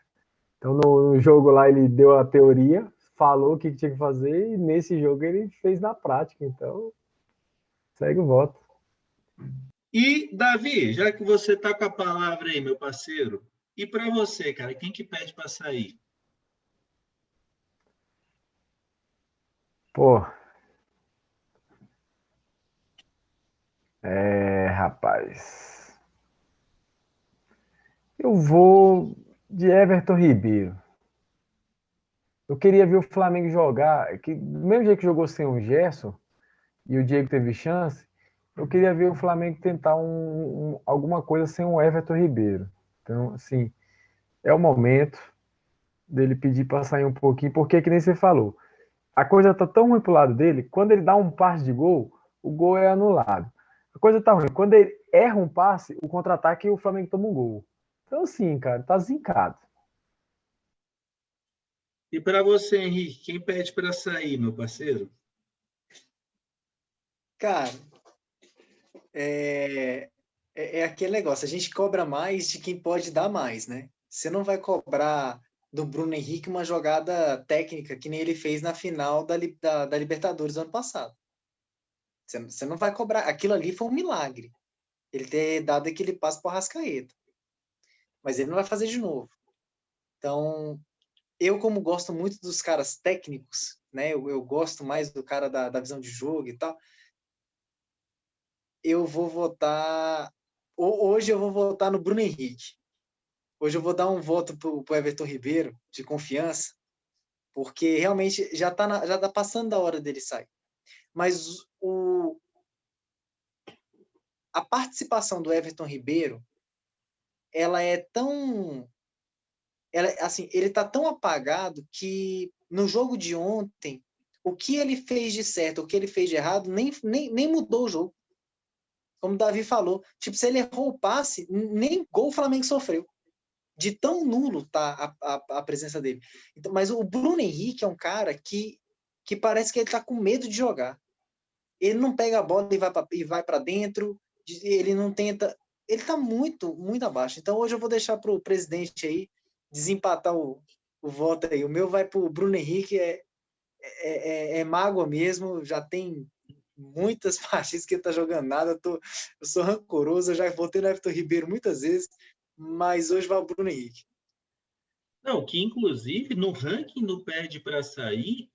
Então, no jogo lá, ele deu a teoria, falou o que tinha que fazer, e nesse jogo ele fez na prática. Então, segue o voto. E, Davi, já que você está com a palavra aí, meu parceiro, e para você, cara, quem que pede para sair? Pô, rapaz. Eu vou de Everton Ribeiro. Eu queria ver o Flamengo jogar, que do mesmo jeito que jogou sem o Gerson e o Diego teve chance, eu queria ver o Flamengo tentar alguma coisa sem o Everton Ribeiro. Então, assim, é o momento dele pedir para sair um pouquinho, porque que nem você falou, a coisa tá tão ruim pro lado dele, quando ele dá um passe de gol, o gol é anulado. A coisa tá ruim, quando ele erra um passe, o contra-ataque, o Flamengo toma um gol. Então, assim, cara, tá zincado. E para você, Henrique, quem pede para sair, meu parceiro? Cara, é aquele negócio. A gente cobra mais de quem pode dar mais, né? Você não vai cobrar do Bruno Henrique uma jogada técnica que nem ele fez na final da Libertadores do ano passado. Você não vai cobrar. Aquilo ali foi um milagre. Ele ter dado aquele passo para o Arrascaeta. Mas ele não vai fazer de novo. Então, eu, como gosto muito dos caras técnicos, né? Eu gosto mais do cara da visão de jogo e tal. Eu vou votar. Hoje eu vou votar no Bruno Henrique. Hoje eu vou dar um voto pro Everton Ribeiro, de confiança, porque realmente já tá passando da hora dele sair. Mas a participação do Everton Ribeiro, ela é tão. Assim, ele tá tão apagado que no jogo de ontem, o que ele fez de certo, o que ele fez de errado, nem mudou o jogo. Como o Davi falou, tipo, se ele errou o passe, nem gol o Flamengo sofreu. De tão nulo tá a presença dele. Então, mas o Bruno Henrique é um cara que parece que ele tá com medo de jogar. Ele não pega a bola e vai para dentro, ele não tenta. Ele tá muito, muito abaixo. Então hoje eu vou deixar pro presidente aí desempatar o voto aí. O meu vai pro Bruno Henrique, é mágoa mesmo, já tem muitas partidas que ele tá jogando nada, eu sou rancoroso, eu já votei no Everton Ribeiro muitas vezes, mas hoje vai o Bruno Henrique. Não, que inclusive no ranking do pede para sair,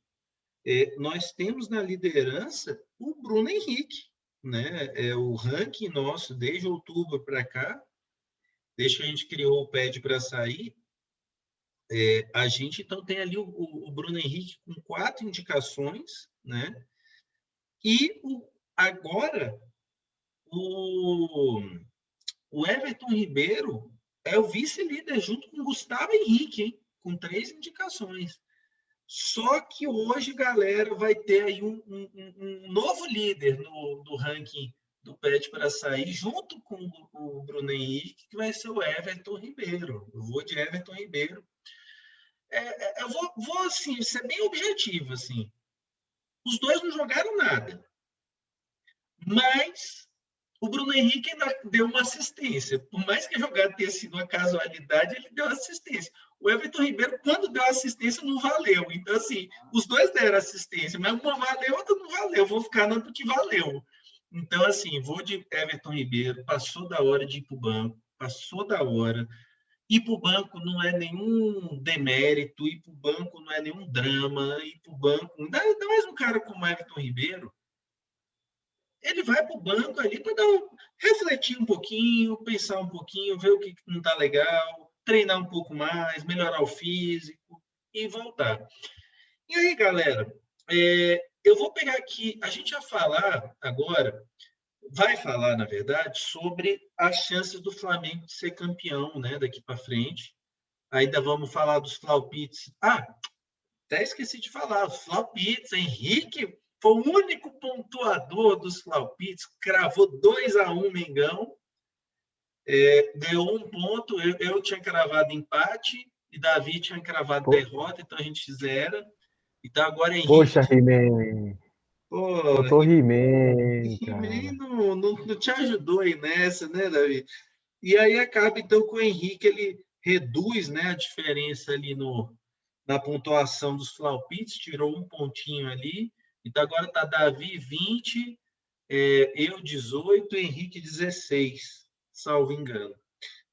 nós temos na liderança o Bruno Henrique, né? É o ranking nosso desde outubro para cá, desde que a gente criou o pede para sair, a gente então tem ali o Bruno Henrique com 4 indicações, né? E agora o, o Everton Ribeiro é o vice-líder junto com o Gustavo Henrique, hein? Com 3 indicações. Só que hoje, galera, vai ter aí um novo líder do ranking do PET para sair, junto com o Bruno Henrique, que vai ser o Everton Ribeiro. Eu vou de Everton Ribeiro. Eu vou assim, ser bem objetivo. Assim. Os dois não jogaram nada. Mas O Bruno Henrique ainda deu uma assistência. Por mais que a jogada tenha sido uma casualidade, ele deu assistência. O Everton Ribeiro, quando deu assistência, não valeu. Então, assim, os dois deram assistência, mas uma valeu, outra não valeu. Vou ficar na do que valeu. Então, assim, vou de Everton Ribeiro. Passou da hora de ir para o banco. Passou da hora. Ir para o banco não é nenhum demérito. Ir para o banco não é nenhum drama. Ir para o banco... Ainda mais um cara como Everton Ribeiro, ele vai para o banco ali para refletir um pouquinho, pensar um pouquinho, ver o que não está legal, treinar um pouco mais, melhorar o físico e voltar. E aí, galera, eu vou pegar aqui, a gente vai falar agora, na verdade, sobre as chances do Flamengo de ser campeão, né, daqui para frente. Ainda vamos falar dos Flaupits. Até esqueci de falar, os Flaupits, Henrique foi o único pontuador dos Flaupits, cravou 2-1 Mengão, ganhou 1 ponto, eu tinha cravado empate e Davi tinha cravado derrota, então a gente zera. Então agora Henrique... Poxa, He-Man. Faltou He-Man, He-Man não te ajudou aí nessa, né, Davi? E aí acaba então com o Henrique, ele reduz, né, a diferença ali na pontuação dos Flaupits, tirou 1 pontinho ali. Então, agora está Davi 20, eu 18, Henrique 16, salvo engano.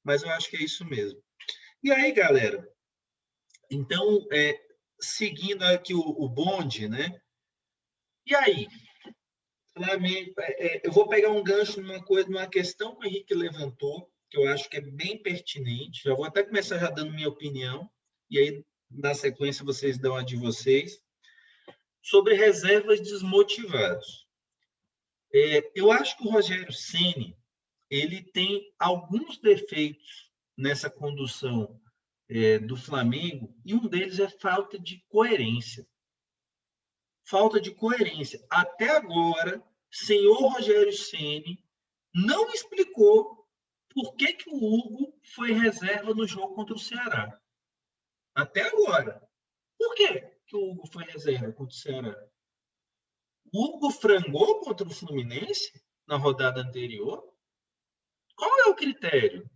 Mas eu acho que é isso mesmo. E aí, galera, então, seguindo aqui o bonde, né? E aí? Flamengo, eu vou pegar um gancho numa questão que o Henrique levantou, que eu acho que é bem pertinente. Já vou até começar já dando minha opinião, e aí, na sequência, vocês dão a de vocês. Sobre reservas desmotivados. Eu acho que o Rogério Ceni ele tem alguns defeitos nessa condução do Flamengo, e um deles é falta de coerência. Falta de coerência. Até agora, senhor Rogério Ceni não explicou por que o Hugo foi reserva no jogo contra o Ceará. Até agora. Por que o Hugo foi reserva contra o Ceará? O Hugo frangou contra o Fluminense na rodada anterior? Qual é o critério?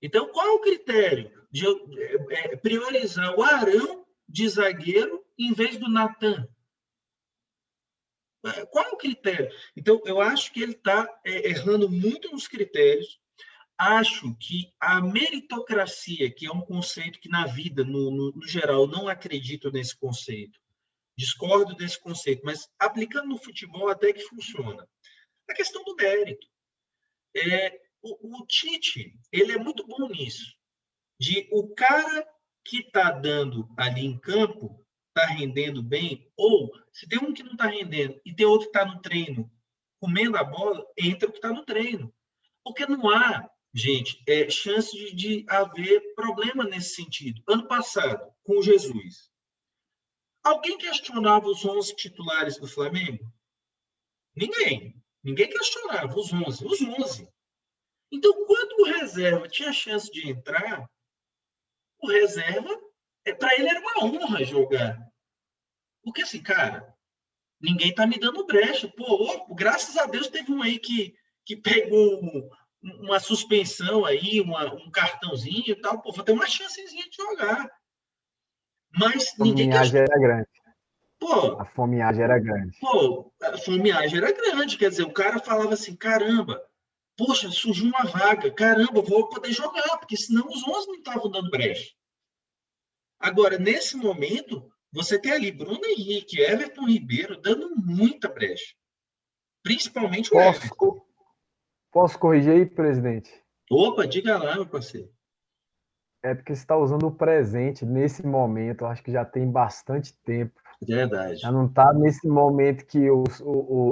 Então, qual é o critério de priorizar o Arão de zagueiro em vez do Natan? Qual é o critério? Então, eu acho que ele está errando muito nos critérios. Acho que a meritocracia, que é um conceito que na vida, no geral, eu não acredito nesse conceito, discordo desse conceito, mas aplicando no futebol até que funciona. A questão do mérito. O Tite, ele é muito bom nisso. De o cara que está dando ali em campo, está rendendo bem, ou se tem um que não está rendendo e tem outro que está no treino, comendo a bola, entra o que está no treino. Porque não há, gente, chance de haver problema nesse sentido. Ano passado, com o Jesus, alguém questionava os 11 titulares do Flamengo? Ninguém. Ninguém questionava os 11. Os 11. Então, quando o reserva tinha chance de entrar, o reserva, para ele era uma honra jogar. Porque assim, cara, ninguém tá me dando brecha. Pô, graças a Deus teve um aí que pegou uma suspensão aí, um cartãozinho e tal. Pô, vou ter uma chancezinha de jogar. Mas ninguém questionava. Era grande. Pô, a fomeagem era grande. Pô, a fomeagem era grande. Quer dizer, o cara falava assim, caramba, poxa, surgiu uma vaga. Caramba, vou poder jogar, porque senão os 11 não estavam dando brecha. Agora, nesse momento, você tem ali Bruno Henrique, Everton Ribeiro dando muita brecha. Principalmente o Everton. Posso corrigir aí, presidente? Opa, diga lá, meu parceiro. É porque você está usando o presente nesse momento, eu acho que já tem bastante tempo. Verdade. Já não está nesse momento que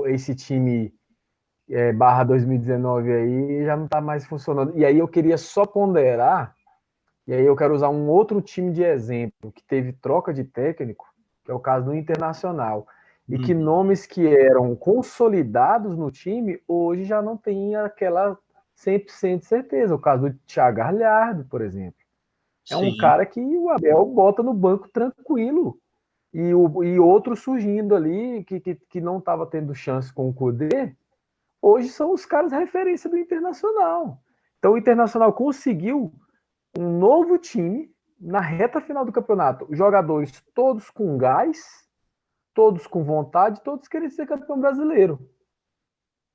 esse time barra 2019 aí já não está mais funcionando. E aí eu queria só ponderar, e aí eu quero usar um outro time de exemplo, que teve troca de técnico, que é o caso do Internacional. E que nomes que eram consolidados no time, hoje já não tem aquela 100% de certeza. O caso do Thiago Galhardo, por exemplo. É um cara que o Abel bota no banco tranquilo. E outro surgindo ali, que não estava tendo chance com o Kudê, hoje são os caras referência do Internacional. Então o Internacional conseguiu um novo time na reta final do campeonato. Jogadores todos com gás, todos com vontade, todos querem ser campeão brasileiro.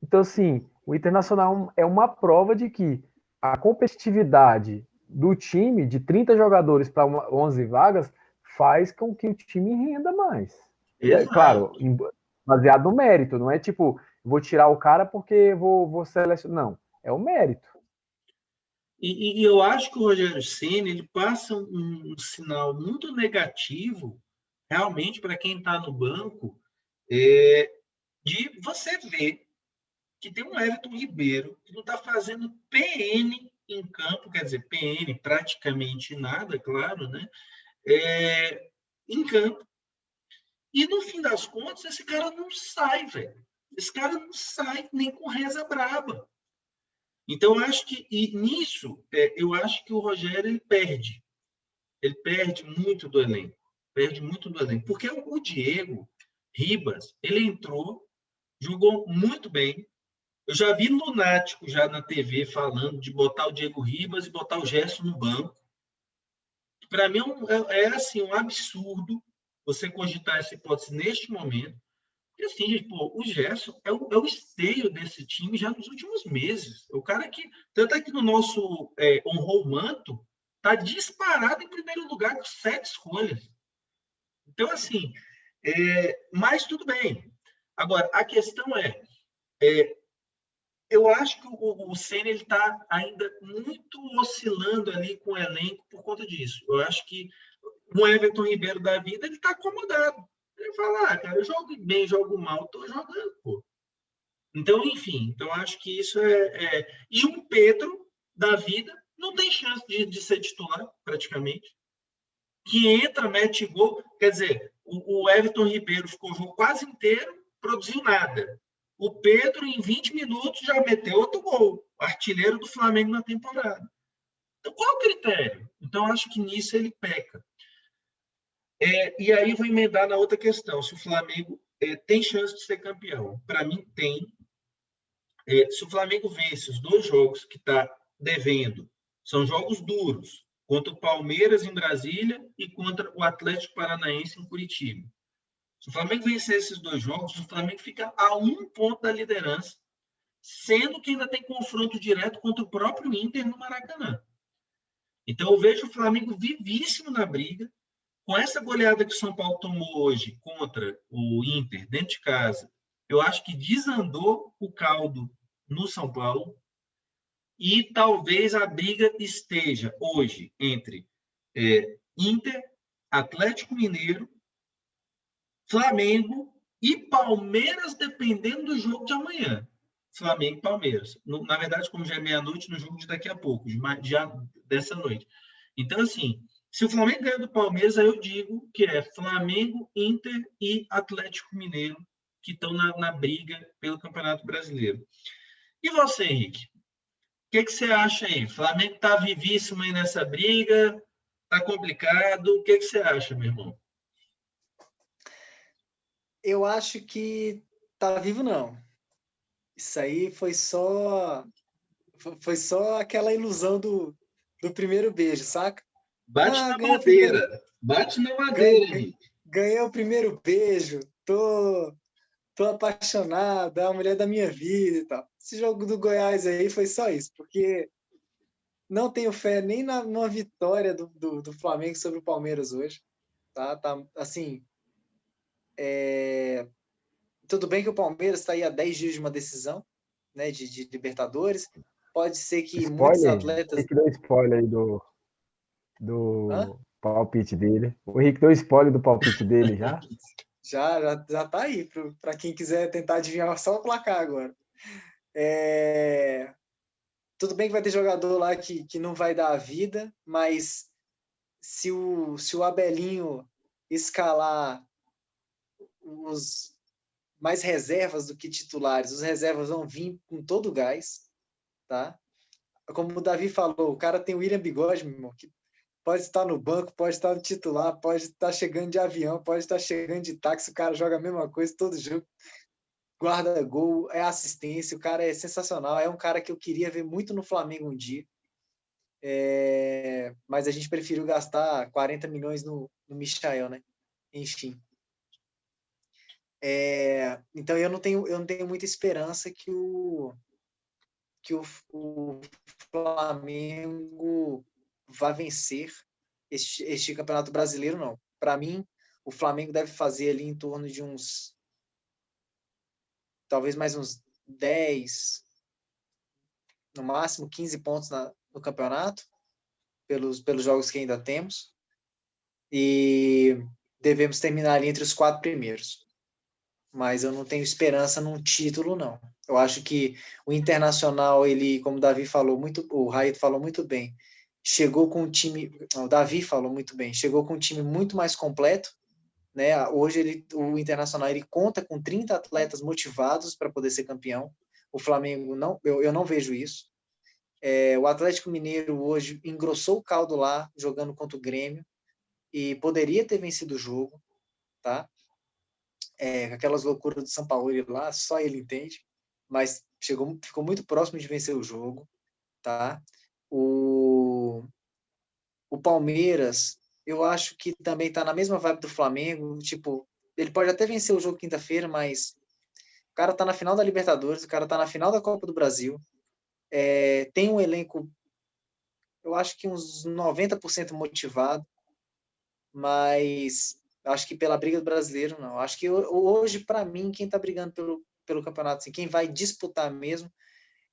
Então, assim, o Internacional é uma prova de que a competitividade do time, de 30 jogadores para 11 vagas, faz com que o time renda mais. E é claro, baseado no mérito, não é tipo, vou tirar o cara porque vou selecionar. Não, é o mérito. E eu acho que o Rogério Ceni ele passa um sinal muito negativo, realmente, para quem está no banco, de você ver que tem um Everton Ribeiro que não está fazendo PN em campo, quer dizer, PN praticamente nada, claro, né? Em campo. E no fim das contas, esse cara não sai, velho. Esse cara não sai nem com reza braba. Então, eu acho que nisso, eu acho que o Rogério ele perde. Ele perde muito do elenco. Perde muito do elenco. Porque o Diego Ribas, ele entrou, jogou muito bem. Eu já vi lunático já na TV falando de botar o Diego Ribas e botar o Gerson no banco. Para mim assim, um absurdo você cogitar essa hipótese neste momento. Porque assim, gente, pô, o Gerson é o esteio desse time já nos últimos meses. O cara que, tanto é que no nosso honrou o manto, está disparado em primeiro lugar com 7 escolhas. Então, assim, mas tudo bem. Agora, a questão eu acho que o Ceni está ainda muito oscilando ali com o elenco por conta disso. Eu acho que o Everton Ribeiro da vida ele está acomodado. Ele fala, cara, eu jogo bem, jogo mal, estou jogando, pô. Então, enfim, então acho que isso E um Pedro da vida não tem chance de ser titular, praticamente. Que entra, mete gol. Quer dizer, o Everton Ribeiro ficou o jogo quase inteiro, produziu nada. O Pedro, em 20 minutos, já meteu outro gol. Artilheiro do Flamengo na temporada. Então, qual o critério? Então, acho que nisso ele peca. E aí vou emendar na outra questão. Se o Flamengo tem chance de ser campeão. Para mim, tem. Se o Flamengo vence os 2 jogos que está devendo, são jogos duros, contra o Palmeiras em Brasília e contra o Atlético Paranaense em Curitiba. Se o Flamengo vencer esses 2 jogos, o Flamengo fica a 1 ponto da liderança, sendo que ainda tem confronto direto contra o próprio Inter no Maracanã. Então, eu vejo o Flamengo vivíssimo na briga. Com essa goleada que o São Paulo tomou hoje contra o Inter, dentro de casa, eu acho que desandou o caldo no São Paulo e talvez a briga esteja hoje entre Inter, Atlético Mineiro, Flamengo e Palmeiras, dependendo do jogo de amanhã. Flamengo e Palmeiras. Na verdade, como já é meia-noite, no jogo de daqui a pouco, já dessa noite. Então, assim, se o Flamengo ganhar do Palmeiras, aí eu digo que é Flamengo, Inter e Atlético Mineiro que estão na briga pelo Campeonato Brasileiro. E você, Henrique? O que você acha aí? O Flamengo está vivíssimo aí nessa briga? Está complicado? O que você acha, meu irmão? Eu acho que tá vivo, não. Isso aí foi só aquela ilusão do primeiro beijo, saca? Bate na madeira. Bate na madeira, Henrique. Ganhei o primeiro beijo. Tô apaixonado, é a mulher da minha vida e tal. Esse jogo do Goiás aí foi só isso, porque não tenho fé nem numa vitória do Flamengo sobre o Palmeiras hoje. Tá assim, tudo bem que o Palmeiras está aí há 10 dias de uma decisão, né, de Libertadores. Pode ser que muitos atletas... Tem que dar spoiler aí do palpite dele. O Henrique deu spoiler do palpite dele já? Já tá aí, para quem quiser tentar adivinhar só o placar agora. Tudo bem que vai ter jogador lá que não vai dar a vida, mas se o Abelinho escalar os mais reservas do que titulares, os reservas vão vir com todo o gás, tá? Como o Davi falou, o cara tem o William Bigode, meu irmão, que pode estar no banco, pode estar no titular, pode estar chegando de avião, pode estar chegando de táxi, o cara joga a mesma coisa todo jogo. guarda-gol, é assistência, o cara é sensacional, é um cara que eu queria ver muito no Flamengo um dia, mas a gente preferiu gastar 40 milhões no Michael, né? Enfim. Então eu não tenho muita esperança que o Flamengo vá vencer este Campeonato Brasileiro, não. Para mim, o Flamengo deve fazer ali em torno de talvez mais uns 10, no máximo 15 pontos no campeonato, pelos jogos que ainda temos, e devemos terminar ali entre os 4 primeiros. Mas eu não tenho esperança num título, não. Eu acho que o Internacional, ele, como o Davi falou muito, o Raito falou muito bem, chegou com um time, o Davi falou muito bem, chegou com um time muito mais completo, né? Hoje o Internacional ele conta com 30 atletas motivados para poder ser campeão. O Flamengo não, eu não vejo isso. O Atlético Mineiro hoje engrossou o caldo lá, jogando contra o Grêmio, e poderia ter vencido o jogo, tá? Aquelas loucuras do São Paulo lá, só ele entende, mas ficou muito próximo de vencer o jogo, tá? O Palmeiras, eu acho que também tá na mesma vibe do Flamengo, tipo, ele pode até vencer o jogo quinta-feira, mas o cara tá na final da Libertadores, o cara tá na final da Copa do Brasil, tem um elenco, eu acho que uns 90% motivado, mas acho que pela briga do brasileiro, não. Acho que hoje, para mim, quem está brigando pelo campeonato, assim, quem vai disputar mesmo,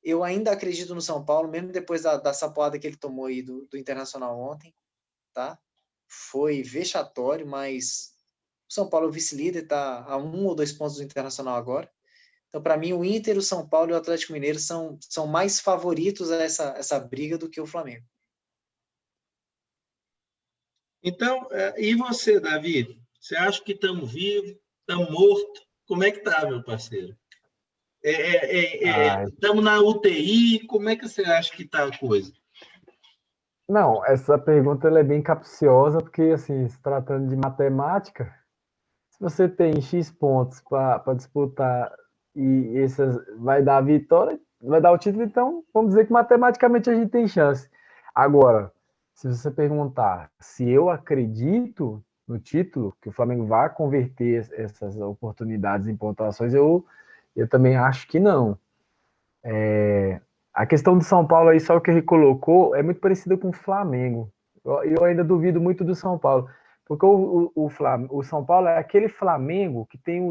eu ainda acredito no São Paulo, mesmo depois da sapoada que ele tomou aí do Internacional ontem, tá? Foi vexatório, mas o São Paulo é o vice-líder, está a 1 ou 2 pontos do Internacional agora. Então, para mim, o Inter, o São Paulo e o Atlético Mineiro são mais favoritos a essa briga do que o Flamengo. Então, e você, Davi? Você acha que estamos vivos, estamos mortos? Como é que tá, meu parceiro? Estamos na UTI, como é que você acha que está a coisa? Não, essa pergunta ela é bem capciosa, porque, assim, se tratando de matemática, se você tem X pontos para disputar e essas vai dar a vitória, vai dar o título, então vamos dizer que matematicamente a gente tem chance. Agora, se você perguntar se eu acredito no título, que o Flamengo vai converter essas oportunidades em pontuações, eu também acho que não. A questão do São Paulo aí, só o que ele colocou, é muito parecida com o Flamengo. Eu ainda duvido muito do São Paulo, porque o São Paulo é aquele Flamengo que tem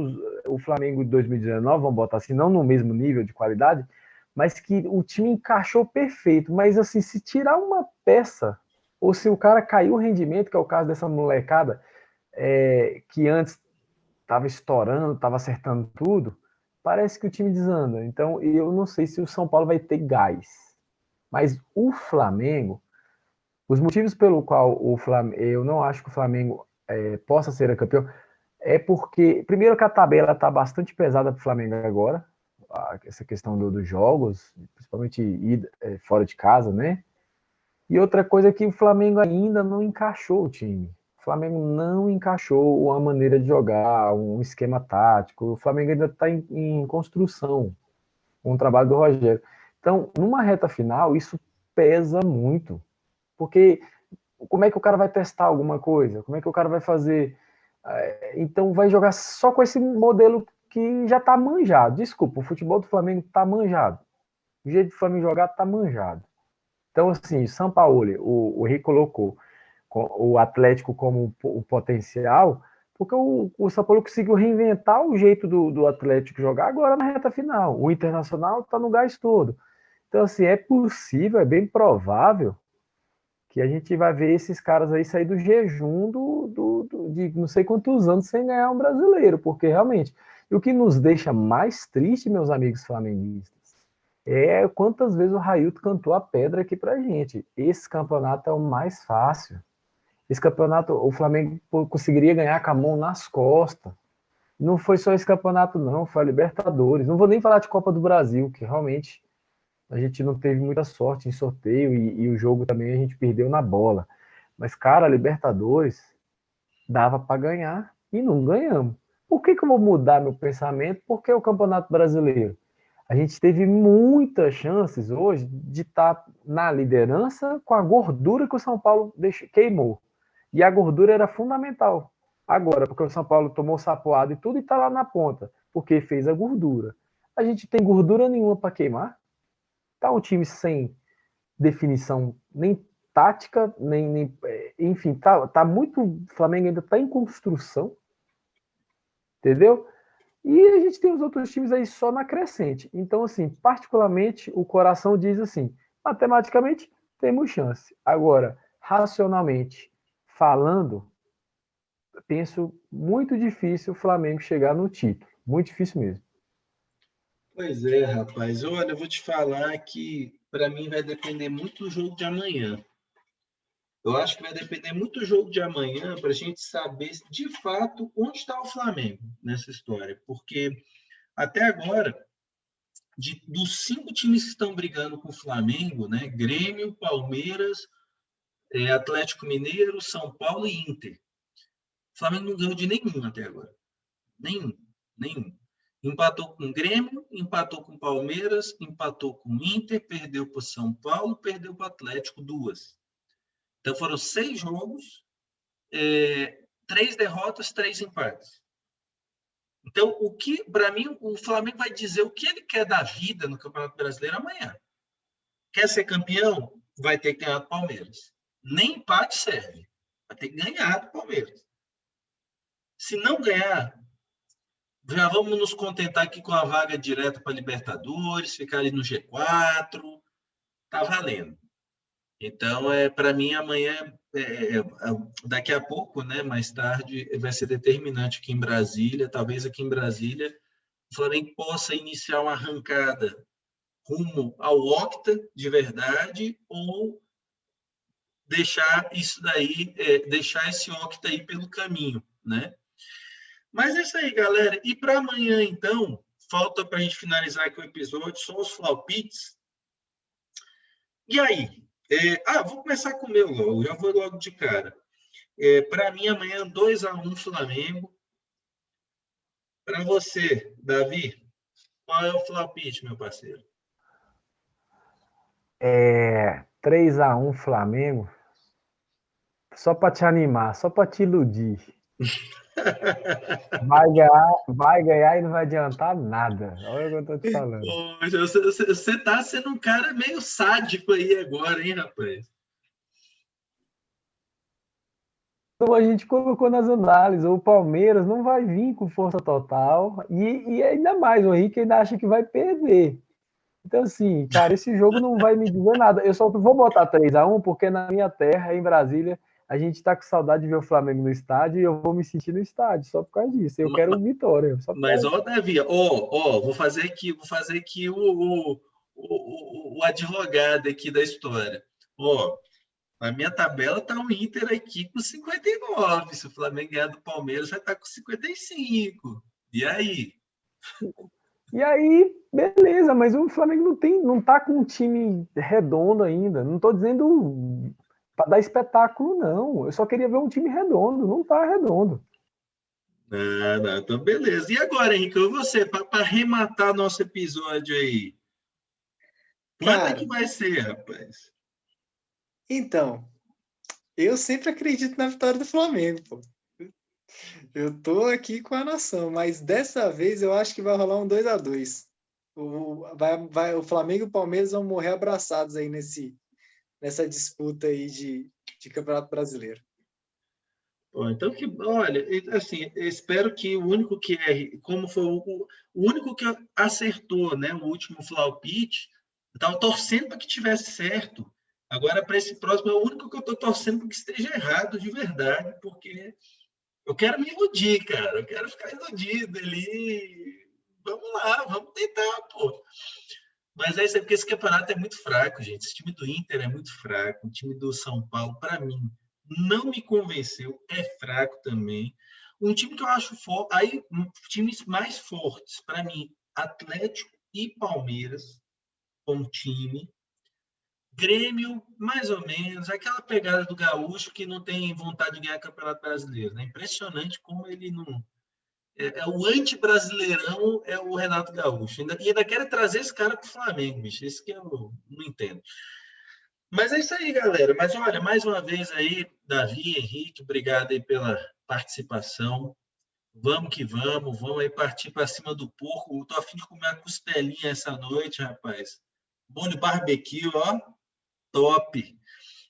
o Flamengo de 2019, vamos botar assim, não no mesmo nível de qualidade, mas que o time encaixou perfeito. Mas assim, se tirar uma peça, ou se o cara caiu o rendimento, que é o caso dessa molecada, que antes estava estourando, estava acertando tudo, parece que o time desanda. Então, eu não sei se o São Paulo vai ter gás. Mas o Flamengo, os motivos pelo qual eu não acho que o Flamengo possa ser campeão, é porque, primeiro, que a tabela está bastante pesada para o Flamengo agora, essa questão dos jogos, principalmente fora de casa, né? E outra coisa é que o Flamengo ainda não encaixou o time. O Flamengo não encaixou uma maneira de jogar, um esquema tático. O Flamengo ainda está em construção, com o trabalho do Rogério. Então, numa reta final, isso pesa muito. Porque como é que o cara vai testar alguma coisa? Como é que o cara vai fazer? Então, vai jogar só com esse modelo que já está manjado. Desculpa, o futebol do Flamengo está manjado. O jeito do Flamengo jogar está manjado. Então, assim, São Paulo, o Rui colocou o Atlético como o potencial, porque o São Paulo conseguiu reinventar o jeito do Atlético jogar agora na reta final. O Internacional está no gás todo. Então, assim, é possível, é bem provável que a gente vai ver esses caras aí sair do jejum de não sei quantos anos sem ganhar um brasileiro, porque realmente, e o que nos deixa mais triste, meus amigos flamenguistas, quantas vezes o Railton cantou a pedra aqui pra gente. Esse campeonato é o mais fácil. Esse campeonato, o Flamengo conseguiria ganhar com a mão nas costas. Não foi só esse campeonato, não, foi a Libertadores. Não vou nem falar de Copa do Brasil, que realmente a gente não teve muita sorte em sorteio e o jogo também a gente perdeu na bola. Mas, cara, a Libertadores dava para ganhar e não ganhamos. Por que eu vou mudar meu pensamento? Porque é o Campeonato Brasileiro. A gente teve muitas chances hoje de estar na liderança com a gordura que o São Paulo queimou. E a gordura era fundamental. Agora, porque o São Paulo tomou sapoado e tudo e está lá na ponta, porque fez a gordura. A gente tem gordura nenhuma para queimar. Tá um time sem definição nem tática, enfim, tá muito. O Flamengo ainda está em construção, entendeu? E a gente tem os outros times aí só na crescente. Então, assim, particularmente, o coração diz assim: matematicamente, temos chance. Agora, racionalmente falando, penso muito difícil o Flamengo chegar no título. Muito difícil mesmo. Pois é, rapaz. Olha, eu vou te falar que para mim vai depender muito do jogo de amanhã. Eu acho que vai depender muito do jogo de amanhã para a gente saber de fato onde está o Flamengo nessa história. Porque até agora, dos 5 times que estão brigando com o Flamengo, né? Grêmio, Palmeiras, Atlético Mineiro, São Paulo e Inter. O Flamengo não ganhou de nenhum até agora. Nenhum. Empatou com o Grêmio, empatou com o Palmeiras, empatou com o Inter, perdeu para o São Paulo, perdeu para o Atlético, 2. Então foram 6 jogos, 3 derrotas, 3 empates. Então, o que, para mim, o Flamengo vai dizer o que ele quer da vida no Campeonato Brasileiro amanhã. Quer ser campeão? Vai ter que ganhar do Palmeiras. Nem empate serve. Vai ter que ganhar do Palmeiras. Se não ganhar, já vamos nos contentar aqui com a vaga direta para Libertadores, ficar ali no G4. Tá valendo. Então, para mim, amanhã, daqui a pouco, né, mais tarde, vai ser determinante aqui em Brasília. Talvez aqui em Brasília o Flamengo possa iniciar uma arrancada rumo ao octa de verdade ou deixar isso daí, deixar esse octa aí pelo caminho, né? Mas é isso aí, galera. E para amanhã, então, falta para a gente finalizar aqui o episódio, só os palpites. E aí? Vou começar com o meu logo, já vou logo de cara. Para mim, amanhã, 2-1 Flamengo. Para você, Davi, qual é o palpite, meu parceiro? 3-1 Flamengo. Só para te animar, só para te iludir. Vai ganhar e não vai adiantar nada. Olha o que eu tô te falando. Poxa, você tá sendo um cara meio sádico aí agora, hein, rapaz? Como a gente colocou nas análises, o Palmeiras não vai vir com força total e ainda mais, o Henrique ainda acha que vai perder. Então, assim, cara, esse jogo não vai me dizer nada. Eu só vou botar 3-1 porque na minha terra, em Brasília, a gente tá com saudade de ver o Flamengo no estádio e eu vou me sentir no estádio só por causa disso. Eu quero vitória. Mas, Davi, vou fazer aqui o advogado aqui da história. Na minha tabela tá o Inter aqui com 59. Se o Flamengo ganhar do Palmeiras, vai estar com 55. E aí? E aí, beleza, mas o Flamengo não tá com um time redondo ainda. Não tô dizendo para dar espetáculo, não. Eu só queria ver um time redondo. Não tá redondo. Não, então beleza. E agora, Henrique, você, para arrematar nosso episódio aí? Quanto é que vai ser, rapaz? Então, eu sempre acredito na vitória do Flamengo, pô. Eu tô aqui com a nação, mas dessa vez eu acho que vai rolar um 2-2. O Flamengo e o Palmeiras vão morrer abraçados aí nessa disputa aí de Campeonato Brasileiro. Então, olha, assim, espero que o único que como foi o único que acertou, né, o último palpite, eu estava torcendo para que tivesse certo. Agora, para esse próximo, é o único que eu estou torcendo para que esteja errado de verdade, porque eu quero me iludir, cara. Eu quero ficar iludido ali. Vamos lá, vamos tentar, pô. Mas é isso aí, porque esse campeonato é muito fraco, gente. Esse time do Inter é muito fraco. O time do São Paulo, para mim, não me convenceu. É fraco também. Um time que eu acho forte. Aí, times mais fortes, para mim, Atlético e Palmeiras, como time. Grêmio, mais ou menos, aquela pegada do gaúcho que não tem vontade de ganhar Campeonato Brasileiro. É impressionante como ele o anti-brasileirão é o Renato Gaúcho. E ainda querem trazer esse cara para o Flamengo, bicho. Isso que eu não entendo. Mas é isso aí, galera. Mas olha, mais uma vez aí, Davi, Henrique, obrigado aí pela participação. Vamos que vamos aí partir para cima do porco. Eu tô a fim de comer uma costelinha essa noite, rapaz. Molho barbecue, ó, top.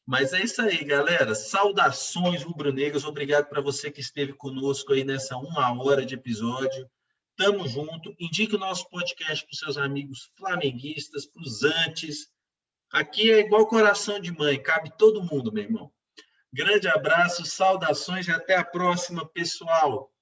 Mas é isso aí, galera. Saudações rubro-negras. Obrigado para você que esteve conosco aí nessa 1 hora de episódio. Tamo junto. Indique o nosso podcast para os seus amigos flamenguistas, para os antes. Aqui é igual coração de mãe, cabe todo mundo, meu irmão. Grande abraço, saudações e até a próxima, pessoal.